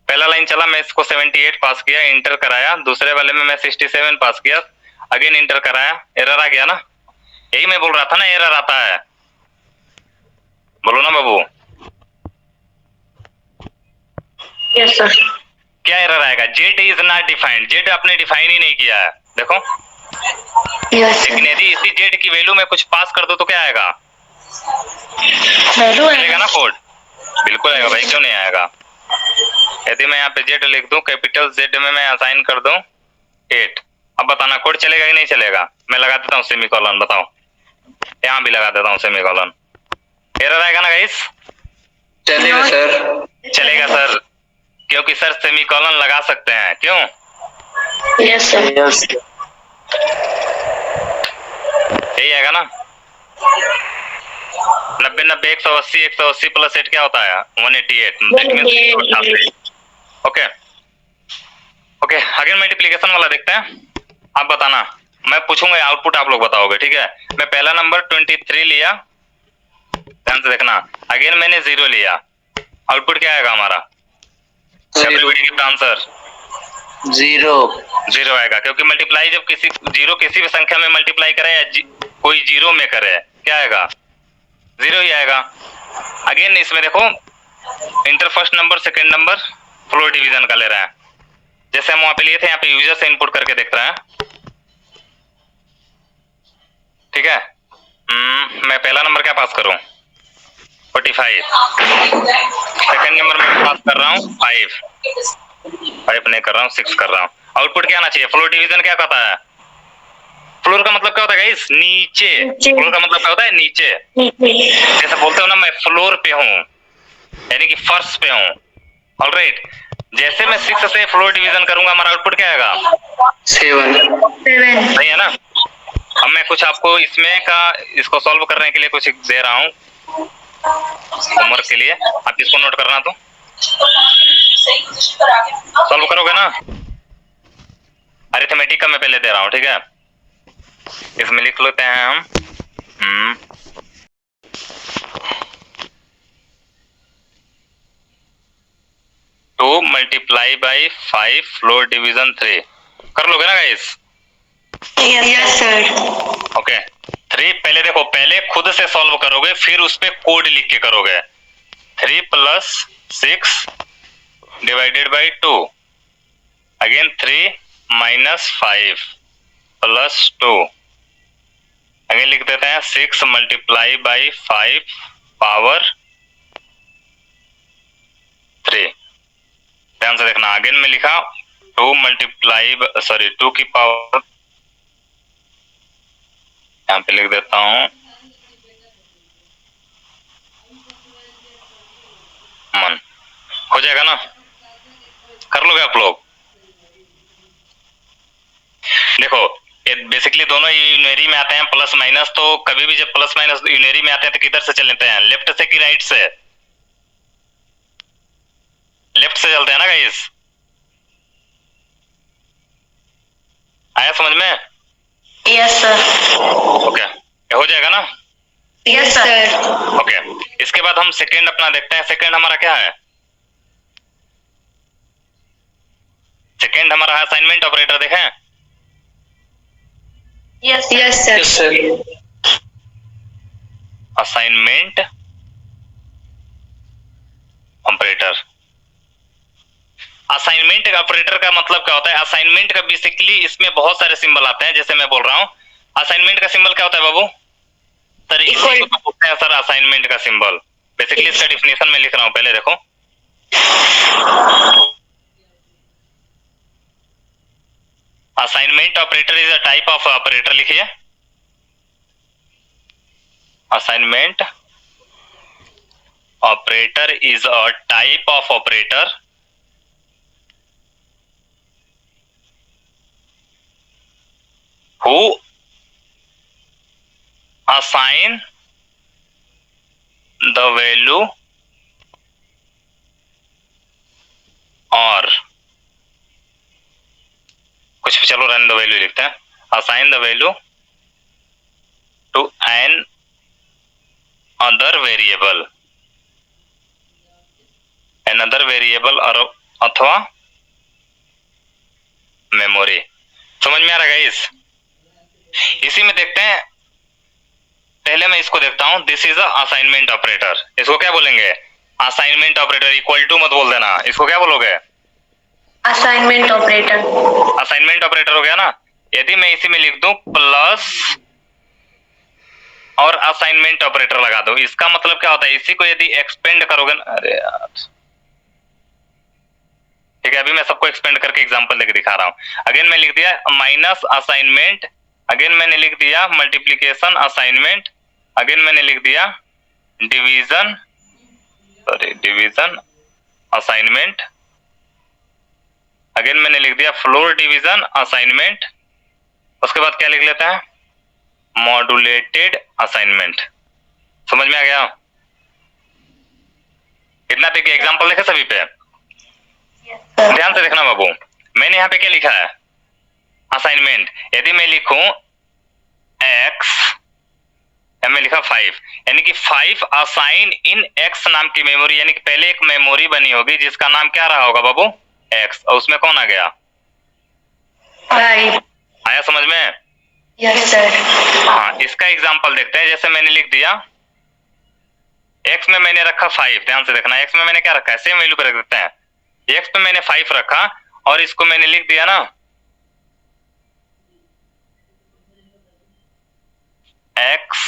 पहला लाइन चला, मैं इसको 78 पास किया, इंटर कराया, दूसरे वाले में मैं 67 पास किया, अगेन इंटर कराया, एरर आ गया ना, यही मैं बोल रहा था ना एरर आता है, बोलो Yes, sir. क्या एरर आएगा? Z is not defined, Z आपने डिफाइन ही नहीं किया है, देखो। Yes, sir. लेकिन यदि इसी जेड की वैल्यू में कुछ पास कर दो तो क्या आएगा? Value आएगा ना कोड? बिल्कुल आएगा भाई, क्यों नहीं आएगा? यदि मैं यहाँ पे जेड लिख दूं, कैपिटल जेड में मैं असाइन कर दूं 8, अब बताना कोड चलेगा कि नहीं चलेगा? मैं लगा देता हूँ सेमीकोलन, बताओ। यहाँ भी लगा देता हूँ सेमीकोलन। एरर आएगा ना गाइस? चलेगा सर। चलेगा सर, क्योंकि सर सेमीकोलन लगा सकते हैं, क्यों? Yes, sir. यस यही आएगा ना? 90 90 180 180 प्लस 8 क्या होता है? 188। That means 188। ओके ओके, आगे मल्टीप्लिकेशन वाला देखते हैं। आप बताना, मैं पूछूंगा, आउटपुट आप लोग बताओगे, ठीक है? मैं पहला नंबर 23 लिया, ध्यान से देखना। अगेन मैंने 0 लिया, आउटपुट क्या आएगा हमारा? आंसर 0 आएगा, क्योंकि मल्टीप्लाई जब किसी जीरो किसी भी संख्या में मल्टीप्लाई करे या कोई 0 में करे, क्या आएगा? 0 ही आएगा। अगेन इसमें देखो, inter first number second number floor division का ले रहे हैं, जैसे हम वहां पे लिए थे, यहाँ पे यूजर से इनपुट करके देख रहे हैं, ठीक है? मैं पहला नंबर क्या पास करूं? 45। सेकंड नंबर में पास कर रहा हूँ 5 नहीं कर रहा हूँ, 6 कर रहा हूँ। आउटपुट क्या आना चाहिए? फ्लोर डिवीजन क्या कहता है? फ्लोर का मतलब क्या होता है गाइस? नीचे। फ्लोर का मतलब क्या होता है? नीचे। जैसे बोलते हो ना, मैं फ्लोर पे हूँ, यानी कि फर्श पे हूँ। ऑलराइट, जैसे मैं 6 से फ्लोर डिवीजन करूंगा, हमारा आउटपुट क्या आएगा? 7। सही है ना? अब मैं कुछ आपको इसमें का इसको सॉल्व करने के लिए कुछ दे रहा हूँ होमवर्क के लिए, आप इसको नोट करना, तो सॉल्व करोगे ना? अरिथमेटिक का मैं पहले दे रहा हूँ, ठीक है? इसमें लिख लेते हैं हम 2 मल्टीप्लाई बाई 5 फ्लोर डिवीजन 3। कर लोगे ना गाइस? Yes, sir. ओके 3 पहले देखो, पहले खुद से सॉल्व करोगे, फिर उस पे कोड लिख के करोगे। 3 + 6 डिवाइडेड बाई 2, अगेन 3 - 5 + 2, अगेन लिख देते हैं 6 मल्टीप्लाई बाई 5 पावर 3। ध्यान से देखना, अगेन में लिखा 2 की पावर, यहाँ पे लिख देता हूं मन, हो जाएगा ना? कर लोगे आप लोग? देखो ये बेसिकली दोनों यूनरी में आते हैं, प्लस माइनस, तो कभी भी जब प्लस माइनस यूनरी में आते हैं तो किधर से चलते हैं? लेफ्ट से कि राइट से? लेफ्ट से चलते हैं ना गाइस? आया समझ में? Yes, sir. ओके, हो जाएगा ना? Yes, sir. ओके, इसके बाद हम सेकंड अपना देखते हैं। सेकंड हमारा क्या है? सेकंड हमारा असाइनमेंट ऑपरेटर, देखें? Yes, sir. Yes sir. Assignment operator. Assignment operator का मतलब क्या होता है? असाइनमेंट का बेसिकली इसमें बहुत सारे सिंबल आते हैं, जैसे मैं बोल रहा हूँ, असाइनमेंट का सिंबल क्या होता है बाबू? सर इसी को तो बोलते हैं सर असाइनमेंट का सिंबल। बेसिकली इसका डिफिनेशन में लिख रहा हूँ, पहले देखो। Assignment operator is a type of operator, लिखिए। Assignment operator is a type of operator who assign the value or कुछ भी, चलो रहने दो, वैल्यू लिखते हैं। assign the value to an other variable और अथवा मेमोरी। समझ में आ रहा है गाइस? इसी में देखते हैं, पहले मैं इसको देखता हूं। This is a assignment operator, इसको क्या बोलेंगे? असाइनमेंट ऑपरेटर इक्वल टू मत बोल देना, इसको क्या बोलोगे? Assignment operator. असाइनमेंट ऑपरेटर हो गया ना। यदि मैं इसी में लिख दूं प्लस और असाइनमेंट ऑपरेटर लगा दो, इसका मतलब क्या होता है? इसी को यदि एक्सपेंड करोगे ना, अरे यार ठीक है, अभी मैं सबको एक्सपेंड करके एग्जांपल देके दिखा रहा हूं। अगेन मैं लिख दिया माइनस असाइनमेंट, अगेन मैंने लिख दिया मल्टीप्लीकेशन असाइनमेंट, अगेन मैंने लिख दिया division, sorry division assignment, again मैंने लिख दिया फ्लोर डिवीजन असाइनमेंट, उसके बाद क्या लिख लेता है? Modulated assignment. समझ में आ गया? कितना देखिए एग्जांपल देखे सभी पे, ध्यान से देखना बाबू। मैंने यहाँ पे क्या लिखा है? असाइनमेंट। यदि मैं लिखूं x, मैं लिखा 5, यानी कि 5 असाइन इन x नाम की मेमोरी, यानी कि पहले एक मेमोरी बनी होगी जिसका नाम क्या रहा होगा बाबू? x, और उसमें कौन आ गया? 5। आया समझ में? Yes sir. हाँ, इसका एग्जांपल देखते हैं। जैसे मैंने लिख दिया x में मैंने रखा 5, ध्यान से देखना, x में मैंने क्या रखा है? सेम वैल्यू पे रख देते हैं। x पे मैंने 5 रखा और इसको मैंने लिख दिया ना x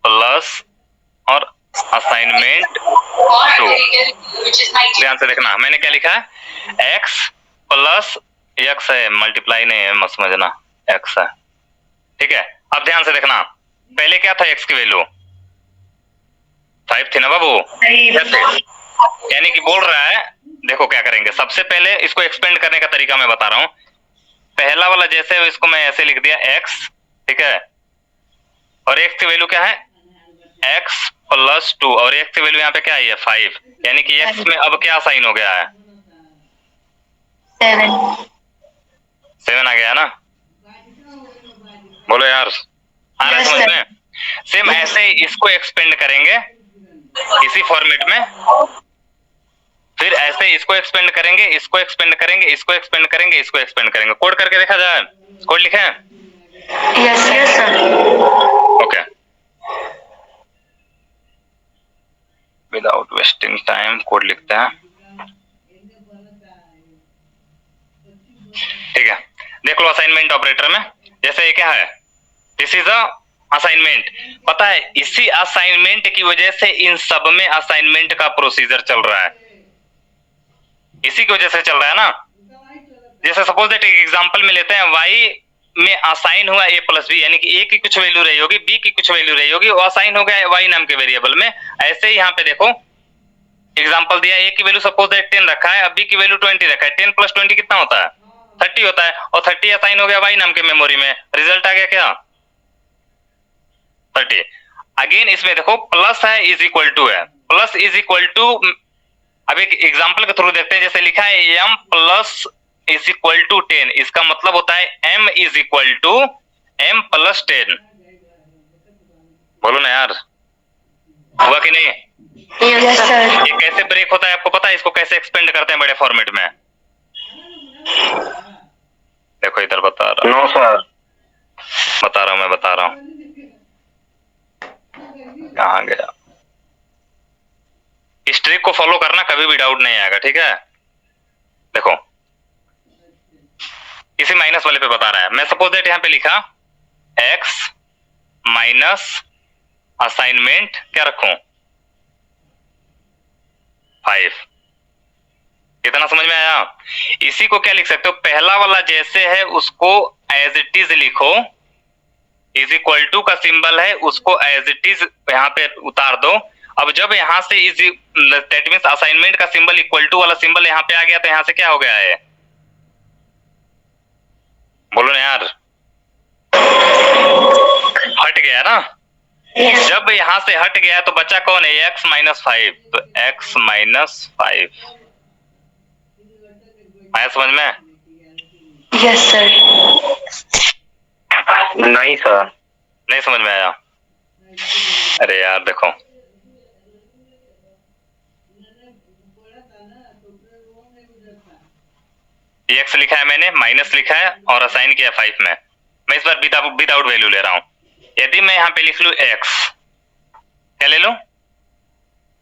प्लस और असाइनमेंट 2। ध्यान से देखना, मैंने क्या लिखा है? x प्लस x है, मल्टीप्लाई नहीं है, मत समझना, x है, ठीक है। अब ध्यान से देखना, पहले क्या था? x की वैल्यू 5 थी ना बाबू, यानी कि बोल रहा है, देखो क्या करेंगे। सबसे पहले इसको एक्सपेंड करने का तरीका मैं बता रहा हूं। पहला वाला जैसे इसको मैं ऐसे लिख दिया x, ठीक है, और x की वैल्यू क्या है? x प्लस 2, और x की वैल्यू यहाँ पे क्या आई है? 5, यानी कि x में अब क्या साइन हो गया है? 7 आ गया ना? बोलो यार, आ रहा है समझ में? सेम ऐसे ही इसको एक्सपेंड करेंगे इसी फॉर्मेट में, फिर ऐसे इसको एक्सपेंड करेंगे, इसको एक्सपेंड करेंगे, इसको एक्सपेंड करेंगे, इसको एक्सपेंड करेंगे। कोड करके देखा जाए, कोड लिखे हैं? Yes sir. Okay, without wasting time code लिखते हैं, ठीक है। देख लो असाइनमेंट ऑपरेटर में, जैसे ये क्या है? This is a assignment. पता है, इसी असाइनमेंट की वजह से इन सब में असाइनमेंट का प्रोसीजर चल रहा है, इसी की वजह से चल रहा है ना। जैसे सपोज दैट एक एग्जांपल में लेते हैं, y में असाइन हुआ a प्लस बी, यानी कि a की कुछ वैल्यू रही होगी, b की कुछ वैल्यू रही होगी, वो असाइन हो गया y नाम के वेरिएबल में। ऐसे ही यहाँ पे देखो एग्जांपल दिया, a की वैल्यू सपोज दैट 10 रखा है, अब b की वैल्यू 20 रखा है, 10 प्लस 20 कितना होता है? 30 होता है, और 30 असाइन हो गया y नाम के मेमोरी में, रिजल्ट आ गया क्या? 30। अगेन इसमें देखो प्लस है इज इक्वल टू है, प्लस इज इक्वल टू, अब एक एग्जांपल के थ्रू देखते हैं। जैसे लिखा है m plus is equal to 10, इसका मतलब होता है m is equal to m plus 10। बोलो ना यार, हुआ कि नहीं? Yes sir. ये कैसे ब्रेक होता है आपको पता है? इसको कैसे एक्सपेंड करते हैं बड़े फॉर्मेट में? देखो इधर बता रहा हूं। नो सर, बता रहा हूं, मैं बता रहा हूं, कहां गया? इस ट्रिक को फॉलो करना, कभी भी डाउट नहीं आएगा, ठीक है। देखो इसी माइनस वाले पे बता रहा है। मैं सपोज दैट यहाँ पे लिखा x माइनस असाइनमेंट क्या रखूं? 5। इतना समझ में आया? इसी को क्या लिख सकते हो? पहला वाला जैसे है उसको एज इट इज लिखो, इज इक्वल टू का सिंबल है उसको एज इट इज यहाँ पे उतार दो। अब जब यहाँ से इज दैट मींस असाइनमेंट का सिंबल इक्वल टू वाला सिंबल यहाँ पे आ गया, तो यहाँ से क्या हो गया है? बोलो ना यार, हट गया ना। जब यहाँ से हट गया तो बचा कौन है? x माइनस 5, तो x माइनस 5। आया समझ में? Yes sir. नहीं सर, नहीं समझ में आया? अरे यार देखो, x लिखा है मैंने, माइनस लिखा है और असाइन किया 5 में। मैं इस बार विदाउट वैल्यू ले रहा हूं। यदि मैं यहाँ पे लिख लू x, क्या ले लू?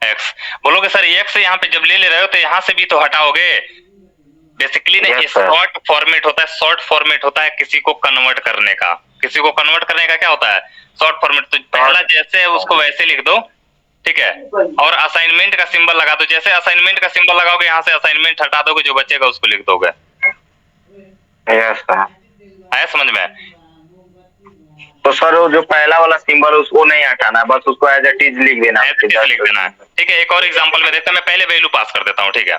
एक्स। बोलोगे सर एक्स यहाँ पे जब ले रहे हो तो यहाँ से भी तो हटाओगे। बेसिकली ना शॉर्ट फॉर्मेट होता है, शॉर्ट फॉर्मेट होता है किसी को कन्वर्ट करने का। किसी को कन्वर्ट करने का क्या होता है? Short format. तो पहला जैसे है उसको वैसे लिख दो, ठीक है, और असाइनमेंट का सिंबल लगा दो। जैसे असाइनमेंट का सिंबल लगाओगे यहाँ से असाइनमेंट हटा दोगे, जो बचेगा उसको लिख दोगे। आया समझ में? तो सर वो जो पहला वाला सिंबल उसको नहीं हटाना, बस उसको एज इट इज लिख देना है। ठीक है, एक और एग्जांपल में देखते हैं। मैं पहले वैल्यू पास कर देता हूँ, ठीक है।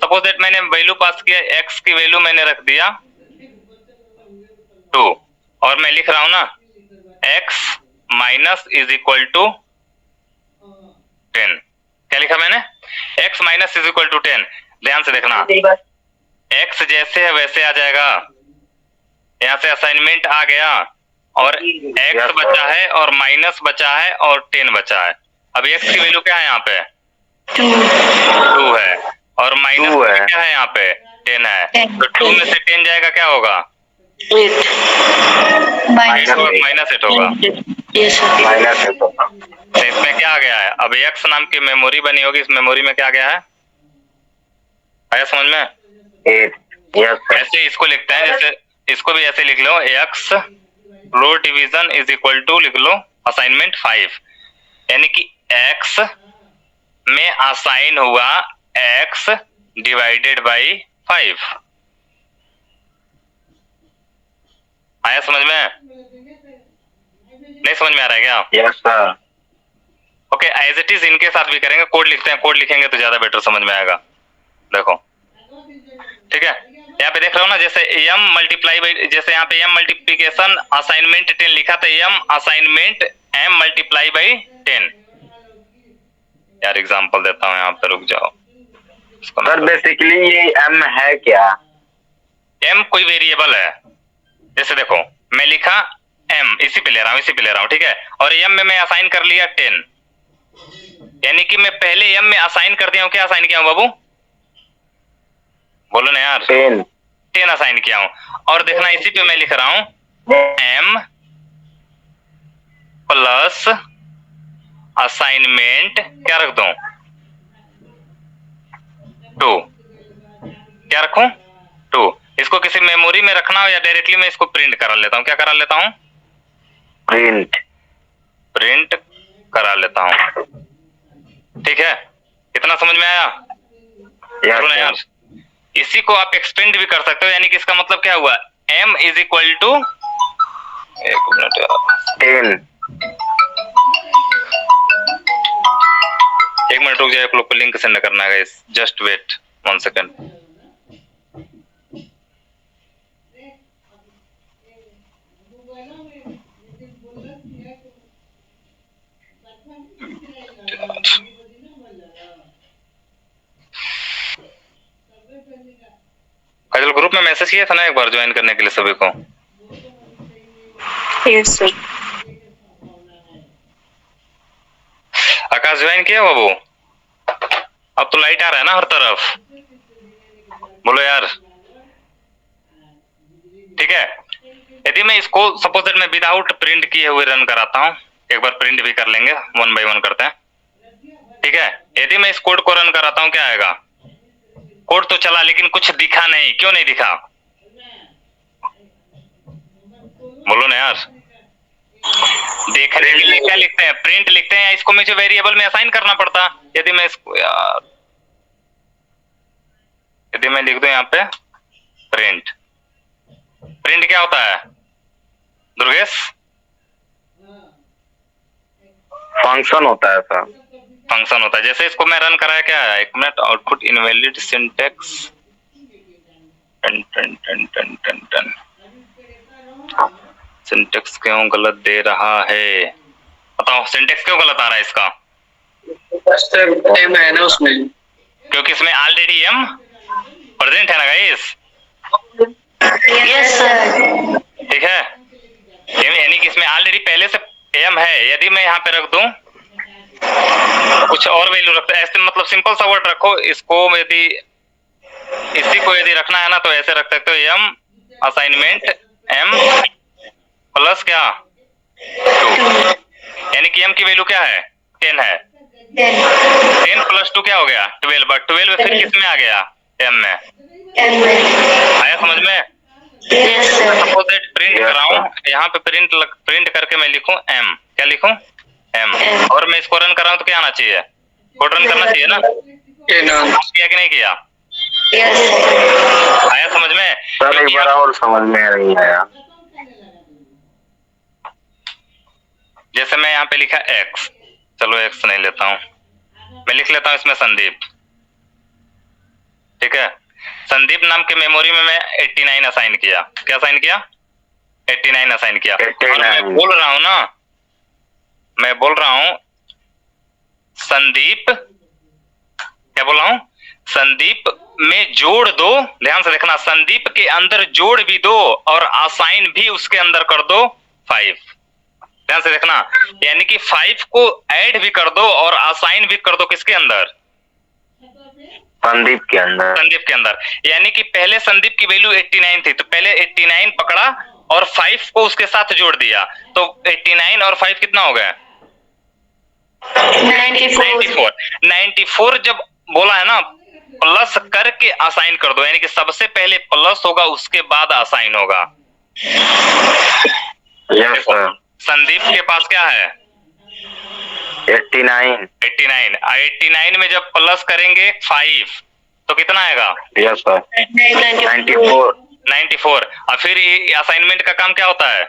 सपोज दैट मैंने वैल्यू पास किया, एक्स की वैल्यू मैंने रख दिया 2, और मैं लिख रहा हूं ना x minus is equal to 10। क्या लिखा मैंने? x minus is equal to 10। ध्यान से देखना, x जैसे है वैसे आ जाएगा। यहाँ से असाइनमेंट आ गया और x बचा है और माइनस बचा है और 10 बचा है। अब x की वैल्यू क्या है यहाँ पे? 2 है, और माइनस क्या है यहाँ पे? 10 है। तो 2 में से 10 जाएगा, क्या होगा? माइनस 8 होगा। तो इसमें क्या आ गया है? अब x नाम की मेमोरी बनी होगी, इस मेमोरी में क्या आ गया है? आया समझ में? ऐसे इसको लिखते हैं, जैसे इसको भी ऐसे लिख लो, x रो डिवीजन इज इक्वल टू लिख लो असाइनमेंट 5, यानी कि x में असाइन हुआ x डिवाइडेड बाई 5। आया समझ में? नहीं समझ में आ रहा है क्या? Yes sir. Okay, as it is इनके साथ भी करेंगे। कोड लिखते हैं, कोड लिखेंगे तो ज्यादा बेटर समझ में आएगा। देखो, ठीक है, यहाँ पे देख रहे हो ना, जैसे m मल्टीप्लाई बाई, जैसे यहाँ पे m मल्टीप्लीकेशन असाइनमेंट 10 लिखा था, m assignment m multiply by 10। यार एग्जांपल देता हूँ, यहाँ पे रुक जाओ। सर बेसिकली ये m है क्या? m कोई वेरिएबल है। जैसे देखो, मैं लिखा m, इसी पे ले रहा हूँ, ठीक है, और m में मैं असाइन कर लिया 10, यानी कि मैं पहले m में असाइन कर दिया हूँ। क्या असाइन किया हूँ बाबू? बोलो ना यार। 10 असाइन किया हूँ। और देखना, इसी पे मैं लिख रहा हूँ m प्लस असाइनमेंट क्या रख दूं? 2। क्या रखूं? 2। इसको किसी मेमोरी में रखना हो या डायरेक्टली मैं इसको प्रिंट करा लेता हूं। क्या करा लेता हूं? प्रिंट करा लेता हूं। ठीक है, इतना समझ में आया? यार इसी को आप एक्सपेंड भी कर सकते हो, यानी कि इसका मतलब क्या हुआ? m is equal to 1 minute रुक जाए, आप लोग को लिंक सेंड करना है। Just wait 1 second. Kajal group में मैसेज किया था ना एक बार ज्वाइन करने के लिए सभी को। Yes sir. आकाश ज्वाइन किया बाबू? अब तो लाइट आ रहा है ना हर तरफ, बोलो यार। ठीक है, यदि मैं इसको सपोज दैट मैं विदाउट प्रिंट किए हुए रन कराता हूं, एक बार प्रिंट भी कर लेंगे, 1 बाय 1 करते हैं। ठीक है, यदि मैं इस कोड को रन कराता हूं, क्या आएगा? कोड तो चला लेकिन कुछ दिखा नहीं। क्यों नहीं दिखा? बोलो ना यार। देखने के लिए क्या लिखते हैं? प्रिंट लिखते हैं, या इसको मुझे वेरिएबल में असाइन करना पड़ता। यदि मैं इसको यदि मैं लिख दूं यहाँ पे प्रिंट, प्रिंट क्या होता है दुर्गेश? फंक्शन होता है सर। फंक्शन होता है। जैसे इसको मैं रन कराया, क्या है? 1 minute. Output invalid syntax syntax क्यों गलत दे रहा है? बताओ सिंटेक्स क्यों गलत आ रहा है इसका? एम है ना उसमें, क्योंकि इसमें ऑलरेडी एम प्रेजेंट है ना गाइस। Yes sir. ठीक है, यानी कि इसमें ऑलरेडी पहले से एम है। यदि मैं यहाँ पे रख दूं कुछ और वैल्यू रखते, ऐसे मतलब सिंपल सा वर्ड रखो इसको। यदि इसी को यदि रखना है ना तो ऐसे रख सकते हो, एम असाइनमेंट एम प्लस क्या 2, यानी कि एम की वैल्यू क्या है? 10 है। 10 + 2 क्या हो गया 12, बट 12 फिर किस में आ गया m में, आया समझ में। Yes, sir. Suppose that print Yes, कराऊं, यहाँ पे प्रिंट करके मैं लिखूं m, क्या लिखूं m, और मैं इसको रन कराऊं तो क्या आना चाहिए, कोड रन करना चाहिए ना, किया कि नहीं किया, Yes. आया समझ में। सर एक बार और समझ में नहीं आया। जैसे मैं यहाँ पे लिखा x, चलो x नहीं लेता हूँ, मैं लिख लेता हूँ इसमें संदीप, ठीक है। संदीप नाम के मेमोरी में मैं 89 असाइन किया, क्या असाइन किया 89 असाइन किया। 89 और मैं बोल रहा हूँ ना, मैं बोल रहा हूँ संदीप, क्या बोल रहा हूँ, संदीप में जोड़ दो, ध्यान से देखना, संदीप के अंदर जोड़ भी दो और असाइन भी उसके अंदर कर दो 5, ध्यान से देखना, यानी कि 5 को ऐड भी कर दो और असाइन भी कर दो किसके अंदर, संदीप के अंदर। संदीप के अंदर। यानी कि पहले संदीप की वैल्यू 89 थी, तो पहले 89 पकड़ा और 5 को उसके साथ जोड़ दिया, तो 89 और 5 कितना हो गया 94. 94 जब बोला है ना, प्लस करके असाइन कर दो, यानी कि सबसे पहले प्लस होगा उसके बाद असाइन होगा। Yes sir. संदीप के पास क्या है 89। 89 में जब प्लस करेंगे 5 तो कितना आएगा यस सर। 94। 94। और फिर ये असाइनमेंट का काम क्या होता है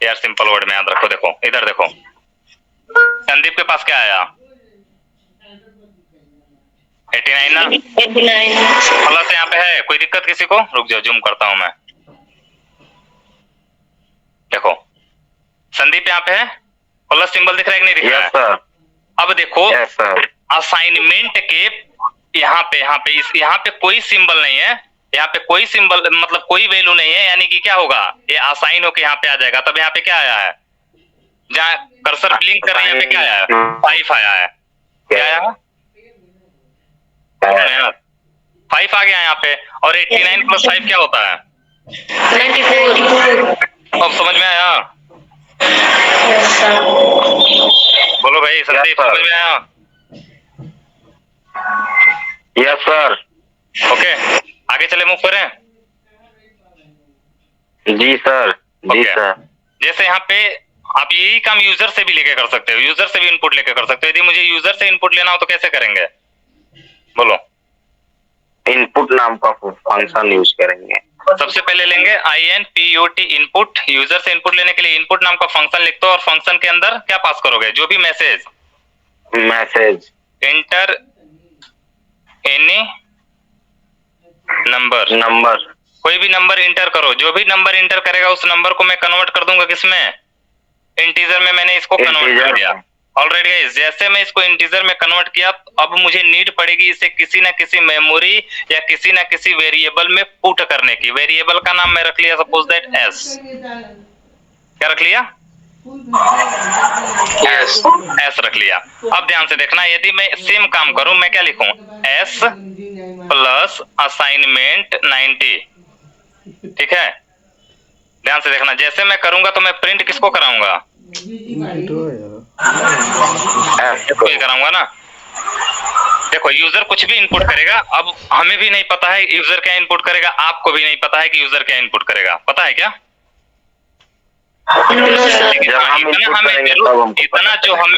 यार, सिंपल वर्ड में याद रखो, देखो इधर देखो, संदीप के पास क्या आया 89 ना, 89. प्लस यहाँ पे है, कोई दिक्कत किसी को, रुक जाओ जूम करता हूं मैं, देखो संदीप यहाँ पे है, प्लस सिंबल दिख रहा है कि नहीं दिख रहा है। Yes sir. अब देखो यस सर। असाइनमेंट के यहाँ पे कोई सिंबल नहीं है, यहाँ पे कोई सिंबल मतलब कोई वैल्यू नहीं है, यानी कि क्या होगा ये असाइन होके यहाँ पे आ जाएगा। तब यहाँ पे क्या आया है, जहाँ कर्सर ब्लिंक कर रहे हैं यहाँ पे क्या आया है 5 आया है, क्या आया है 5 आ गया यहाँ पे, और 89 + 5 क्या होता है 94. अब समझ में आया, Yes, sir. बोलो भाई संदीप Yes, sir. समझ में आया, यस सर। ओके आगे चले मूव करें। जी सर। जी Okay. सर। जैसे यहाँ पे आप यही काम यूजर से भी लेके कर सकते हो, यूजर से भी इनपुट लेके कर सकते हो। यदि मुझे यूजर से इनपुट लेना हो तो कैसे करेंगे बोलो, इनपुट नाम का फंक्शन यूज करेंगे। सबसे पहले लेंगे INPUT इनपुट, यूजर से इनपुट लेने के लिए इनपुट नाम का फंक्शन लिखते हो और फंक्शन के अंदर क्या पास करोगे, जो भी मैसेज इंटर एनी नंबर, कोई भी नंबर इंटर करो, जो भी नंबर इंटर करेगा उस नंबर को मैं कन्वर्ट कर दूंगा किसमें इंटीजर में, मैंने इसको कन्वर्ट कर दिया ऑलरेडी गाइस। जैसे मैं इसको इंटीजर में कन्वर्ट किया, अब मुझे नीड पड़ेगी इसे किसी ना किसी मेमोरी या किसी ना किसी वेरिएबल में पुट करने की। वेरिएबल का नाम मैं रख लिया सपोज दैट s, क्या रख लिया s रख लिया। अब ध्यान से देखना, यदि मैं सेम काम करूं मैं क्या लिखूं s + असाइनमेंट 90, ठीक है। ध्यान से देखना, जैसे मैं करूंगा तो मैं प्रिंट किसको कराऊंगा इसको ही कराऊंगा ना। देखो यूजर कुछ भी इनपुट करेगा, अब हमें भी नहीं पता है यूजर क्या इनपुट करेगा, आपको भी नहीं पता है कि यूजर क्या इनपुट करेगा, पता है क्या लेकिन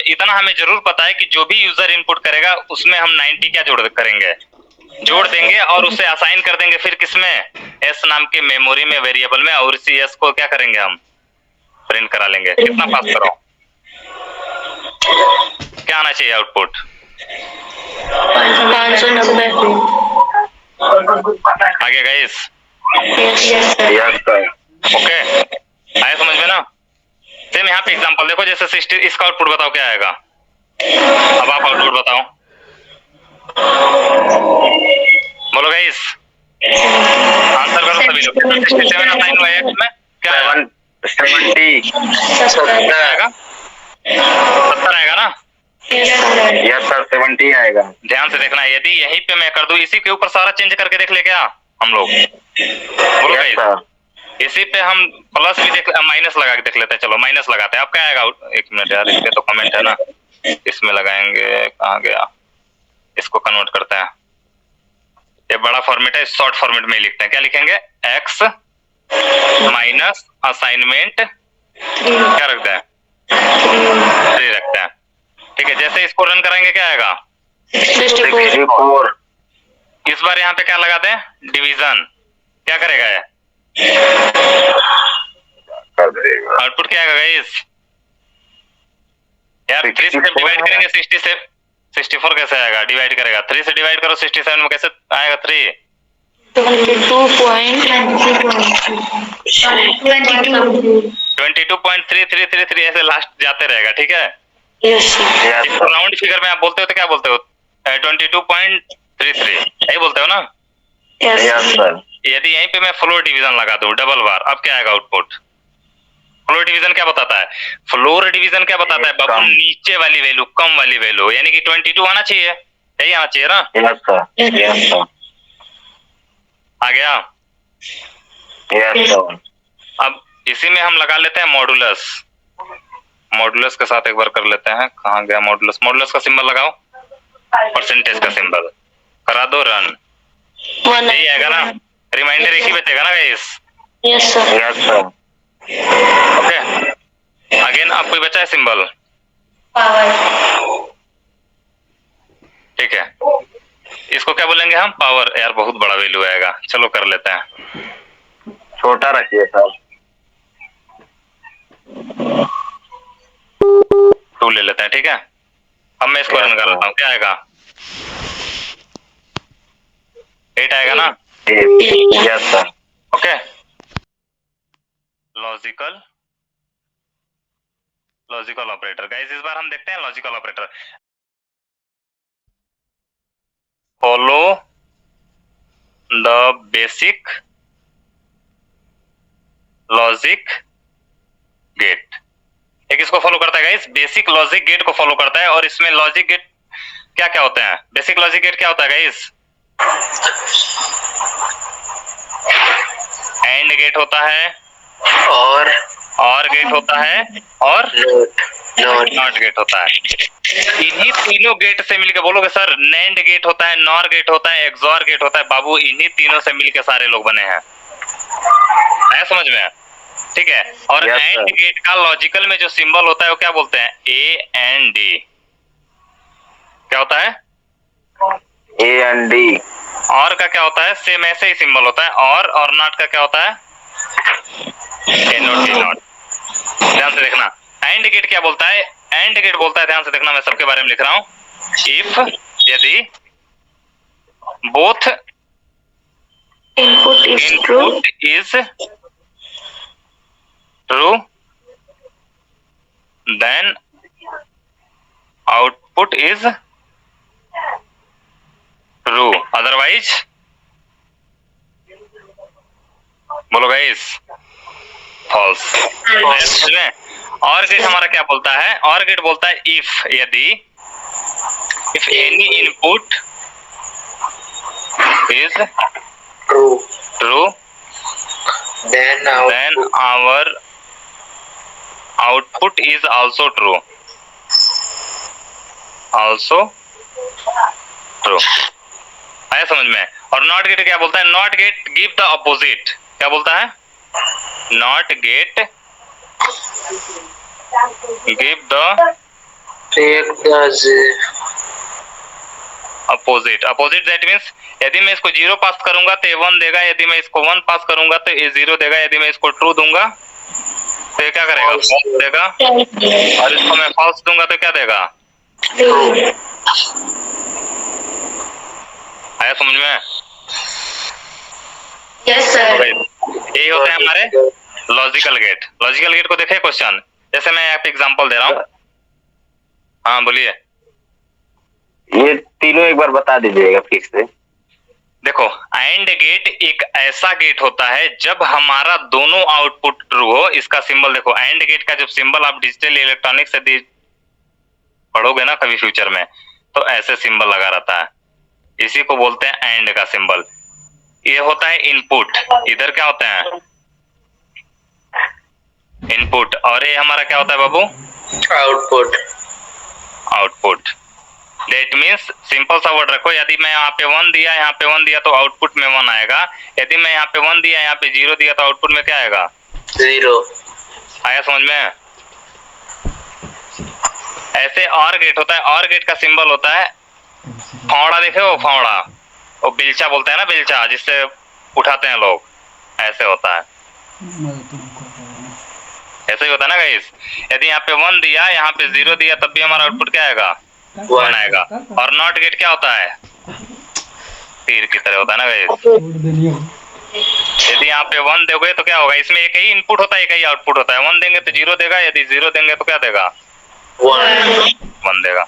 इतना हमें जरूर पता है कि जो भी यूजर इनपुट करेगा उसमें हम 90 क्या जोड़ देंगे और उसे असाइन कर देंगे फिर किसमें s नाम के मेमोरी में वेरिएबल में, और इसी s को क्या करेंगे हम प्रिंट करा लेंगे। कितना पास करो, क्या आना चाहिए आउटपुट 590. आगे guys, Yes, sir. Yes sir. Okay आया समझ में ना। सेम यहाँ पे एग्जांपल देखो, जैसे 60, इसका आउटपुट बताओ क्या आएगा, अब आप आउटपुट बताओ, बोलो गाइस आंसर करो सभी लोग। 67 असाइन हुआ है इसमें, क्या आएगा 70। 70 आएगा, 70 आएगा ना। Yes, sir. यस सर 70 आएगा। ध्यान से देखना, यदि यहीं पे मैं कर दूं, इसी के ऊपर सारा चेंज करके देख ले क्या हम लोग, बोलो यस गाइस सर। इसी पे हम प्लस भी देख माइनस लगा के देख लेते हैं, चलो माइनस लगाते हैं, अब क्या आएगा, एक मिनट यार इस पे तो कमेंट है ना, इसमें लगाएंगे, कहाँ गया, इसको कन्वर्ट करते हैं। ये बड़ा फॉर्मेट है, शॉर्ट फॉर्मेट में ही लिखते हैं। क्या लिखेंगे? x माइनस असाइनमेंट क्या रखते हैं? 3 रखते हैं। ठीक है, जैसे इसको रन करेंगे क्या आएगा? 64। इस बार यहाँ पे क्या लगा दें? डिवीजन। क्या करेगा ये? आउटपुट क्या आएगा गाइस? यार 3 से डिवाइड करेंगे 64 कैसे आएगा? डिवाइड करेगा 3 से डिवाइड करो 67 में, कैसे आएगा? 3 22.333 ऐसे लास्ट जाते रहेगा। ठीक है, राउंड फिगर में आप बोलते हो तो क्या बोलते हो? 22.33 यही बोलते हो ना? Yes sir. यदि यहीं पे मैं फ्लोर डिवीजन लगा दूं डबल बार, अब क्या आएगा आउटपुट? फ्लोर डिवीजन क्या बताता है? फ्लोर डिवीजन क्या बताता है बाबू? नीचे वाली वैल्यू, कम वाली वैल्यू, यानी कि 22 आना चाहिए, यही आना चाहिए ना? Yes sir. Yes sir. आ गया? Yes sir. अब इसी में हम लगा लेते हैं मॉडुलस। मॉडुलस के साथ एक बार कर लेते हैं। कहाँ गया मॉडुलस? मॉडुलस का सिंबल लगाओ, परसेंटेज का सिंबल करा दो, रन। यही आएगा ना? रिमाइंडर एक ही बचेगा ना guys? Yes sir. Yes sir. Okay, again अब कोई बचा है सिंबल? ठीक है, इसको क्या बोलेंगे हम? पावर। यार बहुत बड़ा वैल्यू आएगा, चलो कर लेते हैं। छोटा रखिए सर। 2 ले लेते हैं। ठीक है, अब मैं इसको रन कर लेता हूँ। क्या आएगा? 8 आएगा ना? Yes sir. Okay, logical operator. Guys इस बार हम देखते हैं logical operator. Follow the basic logic gate. एक इसको फॉलो करता है गाइस, बेसिक लॉजिक गेट को फॉलो करता है। और इसमें लॉजिक गेट क्या क्या होते हैं? बेसिक लॉजिक गेट क्या होता है गाइस? एंड गेट होता है, और गेट होता है, और नॉट गेट होता है। इन्हीं तीनों गेट से मिलके बोलोगे सर नैंड गेट होता है, नॉर गेट होता है, एक्सॉर गेट होता है। बाबू इन्हीं तीनों से मिलके सारे लोग बने हैं, आया समझ में? ठीक है, और एंड गेट का लॉजिकल में जो सिंबल होता है वो क्या बोलते हैं? A and D. क्या होता है? A and D. और का क्या होता है? सेम ऐसे ही सिंबल होता है। और नॉट का क्या होता है? ए नॉट, डी नॉट। ध्यान से देखना, एंड गेट क्या बोलता है? एंड गेट बोलता है, ध्यान से देखना, मैं सबके बारे में लिख रहा हूं। इफ, यदि, both input is true, then output is true, otherwise बोलो गाइस फॉल्स। और गेट हमारा क्या बोलता है? और गेट बोलता है इफ, यदि, if any input is true then then our output is also true, आया समझ में? और नॉट गेट क्या बोलता है? Not get give the opposite. क्या बोलता है? Not get give the opposite. Opposite that means यदि मैं इसको 0 पास करूंगा तो ये 1 देगा, यदि मैं इसको 1 पास करूंगा तो ये 0 देगा, यदि मैं इसको ट्रू दूंगा तो ये क्या करेगा? फॉल्स देगा, और इसको मैं फॉल्स दूंगा तो क्या देगा? आया समझ में? Yes sir. यही होते हैं हमारे लॉजिकल गेट। लॉजिकल गेट को देखे क्वेश्चन, जैसे मैं यहाँ पे एग्जांपल दे रहा हूँ। हाँ बोलिए। ये तीनों एक बार बता दीजिएगा फिर से। देखो, एंड गेट एक ऐसा गेट होता है जब हमारा दोनों आउटपुट ट्रू हो। इसका सिंबल देखो, एंड गेट का जब सिंबल आप डिजिटल इलेक्ट्रॉनिक से पढ़ोगे ना कभी फ्यूचर में, तो ऐसे सिंबल लगा रहता है, इसी को बोलते हैं एंड का सिंबल। ये होता है इनपुट, इधर क्या होता है? इनपुट। और ये हमारा क्या होता है बाबू? Output. Output. That means simple सा वर्ड रखो, यदि मैं यहाँ पे 1 दिया, यहाँ पे 1 दिया तो आउटपुट में 1 आएगा। यदि मैं यहाँ पे 1 दिया, यहाँ पे 0 दिया तो आउटपुट में क्या आएगा? 0। आया समझ में? ऐसे और गेट होता है, और गेट का सिंबल होता है फावड़ा, देखे हो फावड़ा, वो बिलचा बोलते हैं ना, बिलचा जिससे उठाते हैं लोग, ऐसे होता है, ऐसे ही होता है ना गाइस। यदि यहाँ पे 1 दिया, यहाँ पे 0 दिया, तब भी हमारा आउटपुट क्या आएगा? 1 आएगा। और नॉट गेट क्या होता है? तीर की तरह होता है ना गाइस। यदि यहाँ पे 1 दोगे तो क्या होगा? इसमें एक ही इनपुट होता है, एक ही आउटपुट होता है। 1 देंगे तो 0 देगा, यदि 0 देंगे तो क्या देगा? 1 देगा।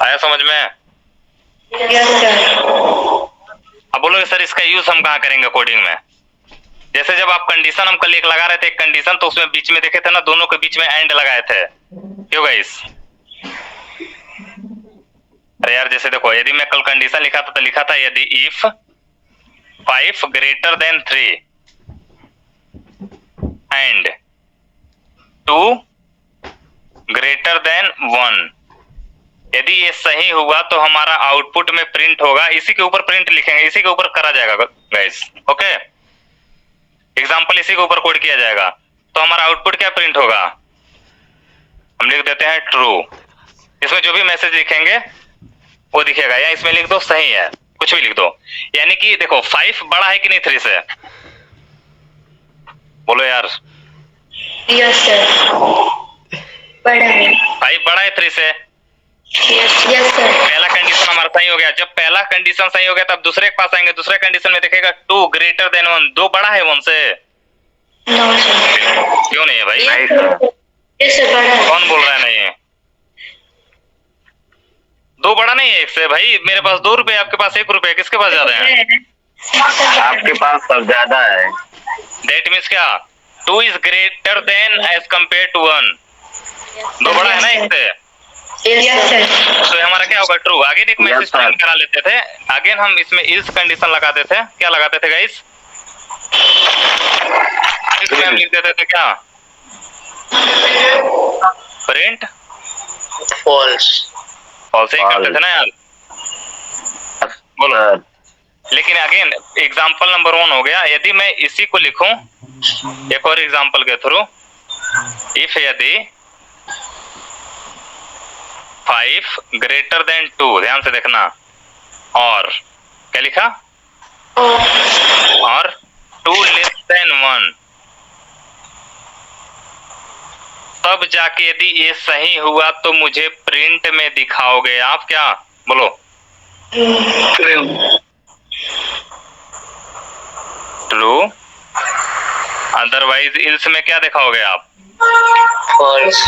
आया समझ में? Yes, sir. अब बोलोगे सर इसका यूज हम कहाँ करेंगे कोडिंग में? जैसे जब आप कंडीशन, हम कल एक लगा रहे थे एक कंडीशन, तो उसमें बीच में देखे थे ना, दोनों के बीच में एंड लगाए थे, क्यों गाइस? अरे यार जैसे देखो, यदि मैं कल कंडीशन लिखा था तो लिखा था यदि if 5 greater than 3 and 2 greater than 1, यदि ये सही हुआ तो हमारा आउटपुट में प्रिंट होगा। इसी के ऊपर प्रिंट लिखेंगे, इसी के ऊपर करा जाएगा गाइस, ओके? एग्जाम्पल इसी के ऊपर कोड किया जाएगा, तो हमारा आउटपुट क्या प्रिंट होगा? हम लिख देते हैं ट्रू। इसमें जो भी मैसेज लिखेंगे वो दिखेगा, या इसमें लिख दो सही है, कुछ भी लिख दो। यानी कि देखो 5 बड़ा है कि नहीं 3 से? बोलो यार। Yes, sir. बड़ा है। 5 बड़ा है 3 से? Yes, sir. पहला कंडीशन हमारा सही हो गया। जब पहला कंडीशन सही हो गया तब दूसरे के पास आएंगे, दूसरे कंडीशन में देखेगा 2 greater than 1, 2 बड़ा है 1 से? No, sir. क्यों नहीं है भाई? नहीं सर। Yes, sir. बड़ा है। कौन बोल रहा है नहीं है? 2 बड़ा नहीं है 1 से भाई। मेरे पास 2 रुपए, आपके पास 1 रुपए, किसके पास ज्यादा है? आपके पास सब ज्यादा है। दैट मीन्स क्या? 2 is greater than as compared to 1, 2 बड़ा है ना 1 से? Yes, sir. तो हमारा क्या होगा? ट्रू। आगे एक मैसेज Yes, sir. प्रिंट करा लेते थे। अगेन हम इसमें इस कंडीशन लगाते थे, क्या लगाते थे गाइस? इसमें हम लिख देते थे क्या? Print False. फॉल्स ही करते थे ना यार, बोलो। लेकिन अगेन एग्जांपल नंबर 1 हो गया। यदि मैं इसी को लिखूं एक और एग्जांपल के थ्रू, इफ यदि 5 greater than 2, ध्यान से देखना, और क्या लिखा? और 2 less than 1, तब जाके यदि ये सही हुआ तो मुझे प्रिंट में दिखाओगे आप क्या? बोलो। ट्रू। अदरवाइज इल्स में क्या दिखाओगे आप? False.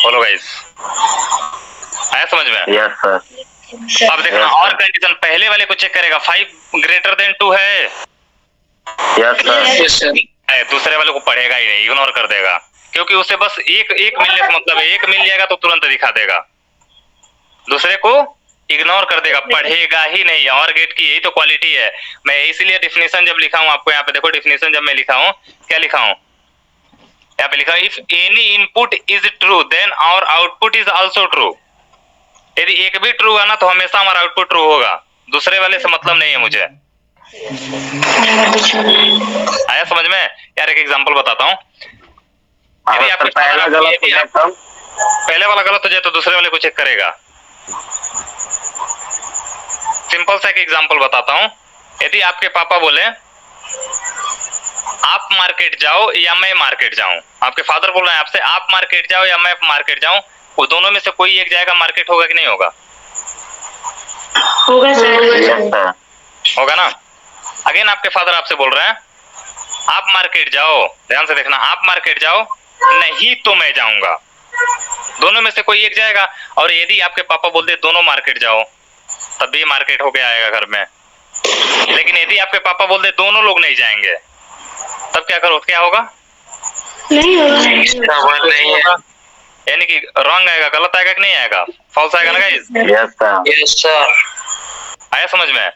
बोलो गाइस, आया समझ में? Yes sir. अब देखना और कंडीशन पहले वाले को चेक करेगा, 5 greater than 2 है, यस सर। Yes, sir. दूसरे वाले को पढ़ेगा ही नहीं, इग्नोर कर देगा, क्योंकि उसे बस एक मिलने से मतलब है, एक मिल जाएगा तो तुरंत दिखा देगा, दूसरे को इग्नोर कर देगा, पढ़ेगा ही नहीं। और गेट की यही तो क्वालिटी है। मैं इसीलिए डिफिनेशन जब लिखा हूं आपको, यहाँ पे देखो डिफिनेशन जब मैं लिखा हूं, क्या लिखा हूं? यहाँ पे लिखा है if any input is true then our output is also true. यदि एक भी ट्रू है ना तो हमेशा हमारा आउटपुट ट्रू होगा, दूसरे वाले से मतलब नहीं है मुझे। आया समझ में? यार एक एग्जांपल बताता हूँ। यदि आपके पहला गलत हो जाए तब? पहले वाला गलत हो जाए तो दूसरे वाले को चेक करेगा। सिंपल सा एक एग्जांपल बताता हूँ। यदि आपके पापा बोले आप मार्केट जाओ या मैं मार्केट जाऊं, आपके फादर बोल रहे हैं आपसे आप मार्केट जाओ या मैं मार्केट जाऊं, वो दोनों में से कोई एक जाएगा मार्केट, होगा कि नहीं होगा? होगा सर। Yes sir. होगा ना? अगेन आपके फादर आपसे बोल रहे हैं आप मार्केट जाओ, ध्यान से देखना, आप मार्केट जाओ नहीं तो मैं जाऊंगा, दोनों में से कोई एक जाएगा। और यदि आपके पापा बोलते दोनों मार्केट जाओ, तब भी मार्केट होके आएगा घर में। लेकिन यदि आपके पापा बोलते दोनों लोग नहीं जाएंगे, तब क्या करो, क्या होगा? नहीं होगा। नहीं है। यानी कि रॉन्ग आएगा, गलत आएगा कि नहीं आएगा? फॉल्स आएगा ना guys? Yes sir. Yes, sir. आया समझ में?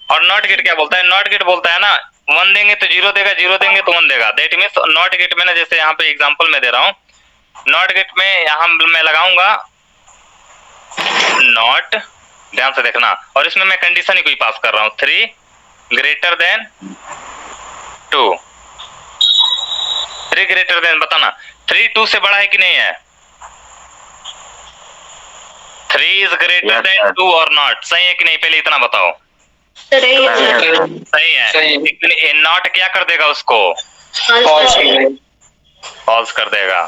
और नॉट गेट क्या बोलता है? नॉट गेट बोलता है ना 1 देंगे तो 0 देगा, 0 देंगे तो 1 देगा। दैट मीन्स नॉट गेट में ना, जैसे यहाँ पे एग्जांपल मैं दे रहा हूँ, नॉट गेट में यहाँ मैं लगाऊंगा नॉट, ध्यान से देखना, और इसमें मैं कंडीशन ही कोई पास कर रहा हूँ, 3 ग्रेटर देन 2, 3 ग्रेटर देन, बताना 3 2 से बड़ा है कि नहीं है? 3 इज ग्रेटर देन 2 और नॉट, सही है कि नहीं? पहले इतना बताओ। सही है सर। सही है। लेकिन नॉट क्या कर देगा उसको? फॉल्स कर देगा,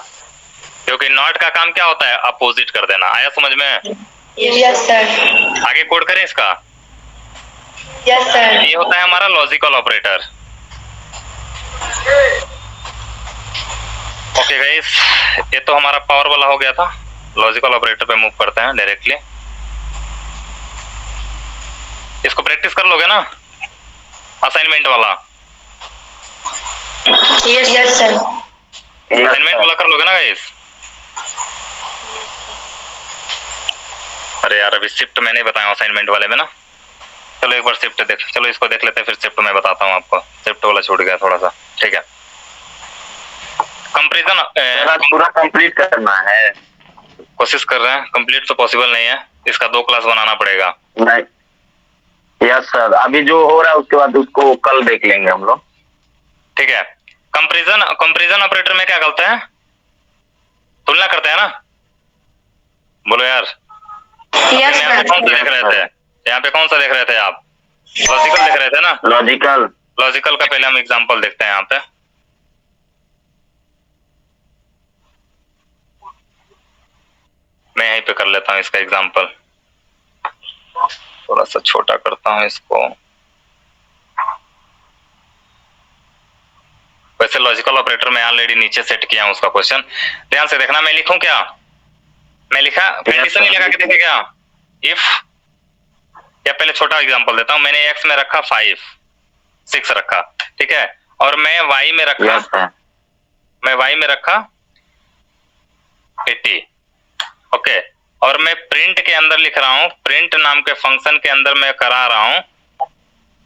क्योंकि नॉट का काम क्या होता है? अपोजिट कर देना। आया समझ में? Yes sir. आगे कोड करें इसका। Yes sir. ये होता है हमारा लॉजिकल ऑपरेटर। ओके गाइस, ये तो हमारा पावर वाला हो गया था। लॉजिकल ऑपरेटर पे मूव करते हैं डायरेक्टली। इसको प्रैक्टिस कर लोगे ना, असाइनमेंट वाला? Yes sir. असाइनमेंट वाला कर लोगे ना गाइस? अरे यार, अभी शिफ्ट मैंने बताया असाइनमेंट वाले में ना। चलो एक बार शिफ्ट देख, चलो इसको देख लेते हैं, फिर शिफ्ट मैं बताता हूँ आपको। शिफ्ट वाला छूट गया थोड़ा सा, ठीक है। कंपैरिजन पूरा कंप्लीट करना है। कोशिश कर रहे हैं, कंप्लीट तो पॉसिबल नहीं है, इसका 2 क्लास बनाना पड़ेगा। नहीं, यस सर, अभी जो हो रहा है उसके बाद उसको कल देख लेंगे हम लोग, ठीक है। कंपैरिजन ऑपरेटर में क्या करते हैं? तुलना करते हैं ना? बोलो यार। यस यहाँ पे सर। कौन सा देख रहे थे? यहाँ पे कौन सा देख रहे थे आप? लॉजिकल देख रहे थे ना? लॉजिकल। लॉजिकल का पहले हम एग्जांपल देखते हैं यहाँ पे। मैं यहीं पे कर लेता हूँ इसका एग्जांपल, थोड़ा सा छोटा करता हूँ इसको। वैसे लॉजिकल ऑपरेटर में ऑलरेडी नीचे सेट किया हूँ उसका क्वेश्चन, ध्यान से देखना। मैं लिखूं क्या? मैं लिखा कंडीशन ही लगा के देखे क्या? इफ, या पहले छोटा एग्जांपल देता हूँ। मैंने एक्स में रखा 5, 6 रखा, ठीक है, और मैं वाई में रखा, मैं वाई में रखा 80, ओके। और मैं प्रिंट के अंदर लिख रहा हूं, प्रिंट नाम के फंक्शन के अंदर मैं करा रहा हूं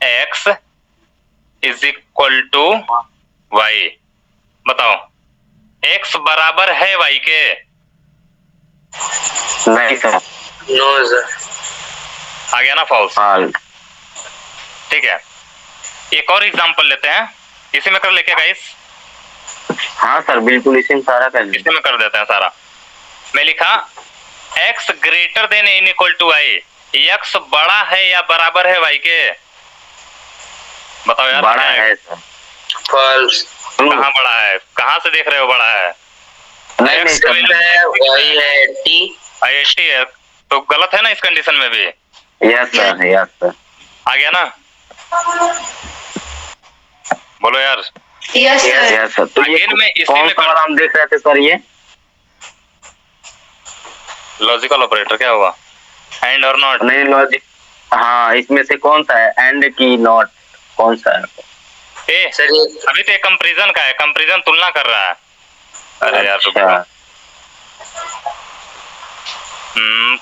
x is equal to Y. बताओ, x बराबर है y के? नहीं सर। No sir. आ गया ना फॉल्स? ठीक है, एक और एग्जांपल लेते हैं, इसी में कर लेके गाइस। हाँ सर, बिल्कुल इसी में सारा कर इसी में कर देते हैं सारा। मैं लिखा x greater than in equal to Y, x बड़ा है या बराबर है y के? बताओ यार। बड़ा है सर। फॉल्स। कहाँ बड़ा है? कहाँ से देख रहे हो बड़ा है? नहीं X सर, है वाई है 80 है, तो गलत है ना इस कंडीशन में भी? Yes sir, yes sir. आ गया ना? बोलो यार। Yes sir. Yes sir. तो ये Again मैं इसी कौन में सा वाला हम देख रहे थे सर? ये लॉजिकल ऑपरेटर क्या हुआ? एंड और नॉट? नहीं, लॉजिक। हाँ, इसमें से कौन सा है? एंड की नॉट कौन सा है? सर ये अभी तो कंपैरिजन का है, कंपैरिजन तुलना कर रहा है। अरे यार रुक जाओ।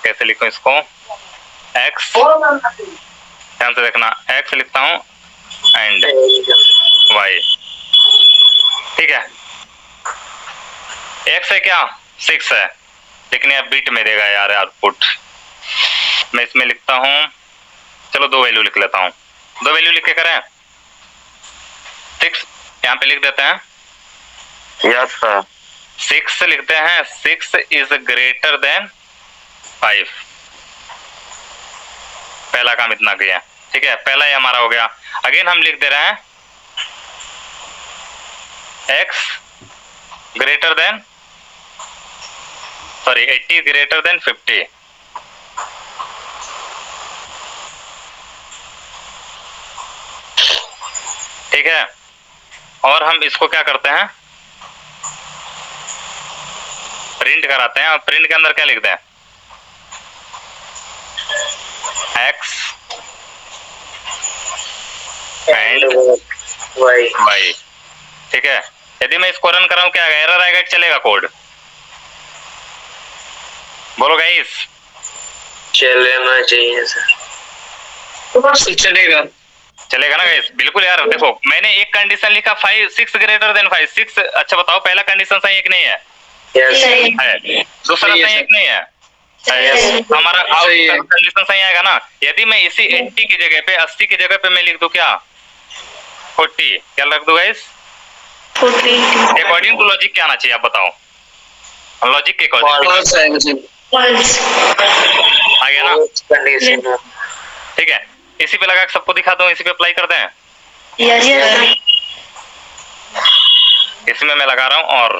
कैसे लिखूं इसको? x, ध्यान से देखना, x लिखता हूं एंड y, ठीक है। x है क्या? 6 है, लेकिन यह बिट में देगा यार आउटपुट। मैं इसमें लिखता हूं, चलो 2 वैल्यू लिख लेता हूं। 2 वैल्यू लिख के करें 6, यहाँ पे लिख देते हैं। Yes sir. 6 लिखते हैं, 6 इज ग्रेटर देन 5। पहला काम इतना किया, ठीक है, पहला ही हमारा हो गया। अगेन हम लिख दे रहे हैं x greater then, sorry 80 greater than 50। ठीक है, और हम इसको क्या करते हैं? प्रिंट कराते हैं, और प्रिंट के अंदर क्या लिखते हैं? x एंड y, ठीक है। यदि मैं इसको रन कराऊं क्या एरर आएगा कि चलेगा कोड? बोलो गाइस। चलना चाहिए सर। चलेगा। चलेगा ना गाइस? बिल्कुल यार, देखो मैंने एक कंडीशन लिखा 5 6 ग्रेटर देन 5 6। अच्छा बताओ पहला कंडीशन सही है कि नहीं है? Yes. है। दूसरा सही है कि नहीं है? Yes. हमारा सही है। कंडीशन सही आएगा ना? यदि मैं इसी 80 की जगह पे 80 की जगह पे मैं लिख दूं क्या 40, क्या रख दूं गाइस? 40. अकॉर्डिंग टू लॉजिक क्या आना चाहिए आप बताओ? लॉजिक के अकॉर्डिंग फॉल्स आएगा सर। False. आ गया ना? Condition. ठीक है, इसी पे लगा के सबको दिखा दूं, इसी पे अप्लाई करते हैं। Yes, sir. इसमें मैं लगा रहा हूं और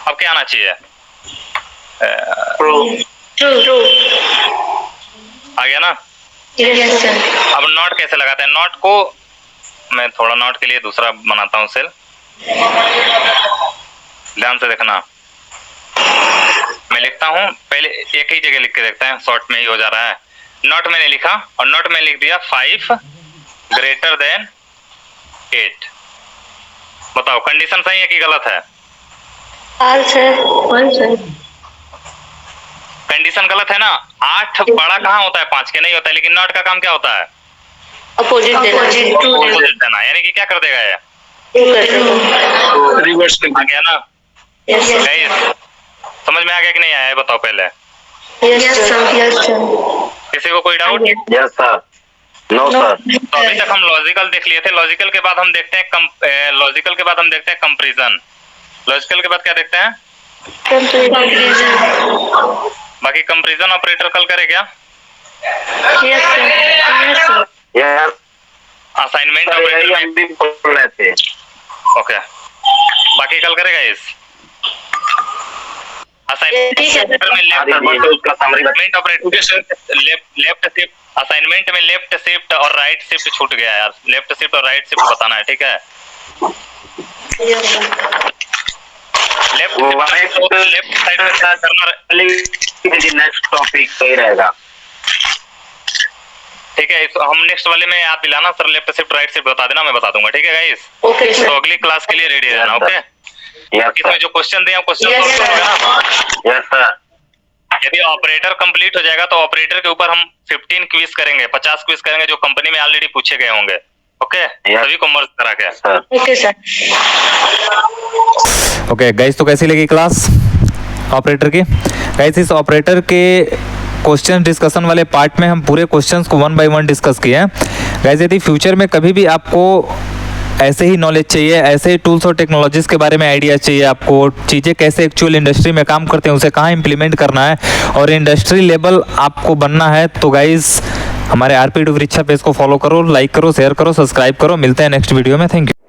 अब क्या आना चाहिए? True. True. आ गया ना? Yes, sir. अब नॉट कैसे लगाते हैं? नॉट को मैं थोड़ा नॉट के लिए दूसरा बनाता हूँ सेल, ध्यान से देखना। मैं लिखता हूँ, पहले एक ही जगह लिख के देखते हैं, शॉर्ट में ही हो जा रहा है। नॉट मैंने लिखा और नॉट में लिख दिया 5 ग्रेटर देन 8। बताओ कंडीशन सही है कि गलत है? False, sir. False, sir. Condition गलत है ना? 8 बड़ा कहाँ होता है? 5 के नहीं होता है, लेकिन नॉट का काम क्या होता है? Opposite. True. Opposite देना, यानी कि क्या कर देगा ये? True. रिवर्स कर आ गया ना? Yes, sir. Guys, समझ में आ गया कि नहीं आया है? बताओ पहले। Yes, sir. Yes, sir. किसी को कोई doubt? Yes, sir. No, sir. तो अभी तक हम लॉजिकल देख लिए थे। लॉजिकल के बाद हम देखते हैं लॉजिकल के बाद हम देखते हैं कंपैरिजन। लॉजिकल के बाद क्या देखते हैं? Conclusion. बाकी कंपैरिजन ऑपरेटर कल करे क्या? Yes, sir. Yes, sir. Yes, assignment sir. यही ऑपरेटर हम भी बोल रहे थे. ओके, बाकी कल करेगा इस ठीक है। असाइनमेंट में हाँ, लेफ्ट सर, उसका summary बता- assignment operator left shift assignment में लेफ्ट शिफ्ट और राइट शिफ्ट छूट गया यार। लेफ्ट शिफ्ट और राइट शिफ्ट बताना है, ठीक है? Yes, sir. लेफ्ट वो right- लेफ्ट साइड में क्या करना है? नेक्स्ट टॉपिक सही रहेगा. ठीक है, इसको हम नेक्स्ट वाले में याद दिलाना sir. Left shift right shift बता देना, मैं बता दूंगा, ठीक है गाइस? Okay, sir. तो अगली क्लास के लिए रेडी रहना, ओके? Yes, इसमें sir. जो क्वेश्चन दिए क्वेश्चन Yes, सॉल्व sir. करोगे ना? Yes, sir. यदि ऑपरेटर कंप्लीट हो जाएगा तो ऑपरेटर के ऊपर हम 15 क्विज करेंगे, 50 क्विज करेंगे जो कंपनी में ऑलरेडी पूछे गए होंगे, ओके? Yes. सभी को मर्ज करा के। Sir. Okay, sir. Okay guys, तो कैसी लगी क्लास ऑपरेटर की? गाइस इस ऑपरेटर के क्वेश्चन डिस्कशन वाले पार्ट में हम पूरे क्वेश्चंस को 1 बाय 1 डिस्कस किए हैं। गाइस यदि फ्यूचर में कभी भी आपको ऐसे ही नॉलेज चाहिए, ऐसे ही टूल्स और टेक्नोलॉजीज़ के बारे में आइडिया चाहिए, आपको चीज़ें कैसे एक्चुअल इंडस्ट्री में काम करते हैं, उसे कहाँ इंप्लीमेंट करना है और इंडस्ट्री लेवल आपको बनना है, तो गाइस हमारे RP टू वृक्षा पेज को फॉलो करो, लाइक करो, शेयर करो, सब्सक्राइब करो। मिलते हैं नेक्स्ट वीडियो में। Thank you.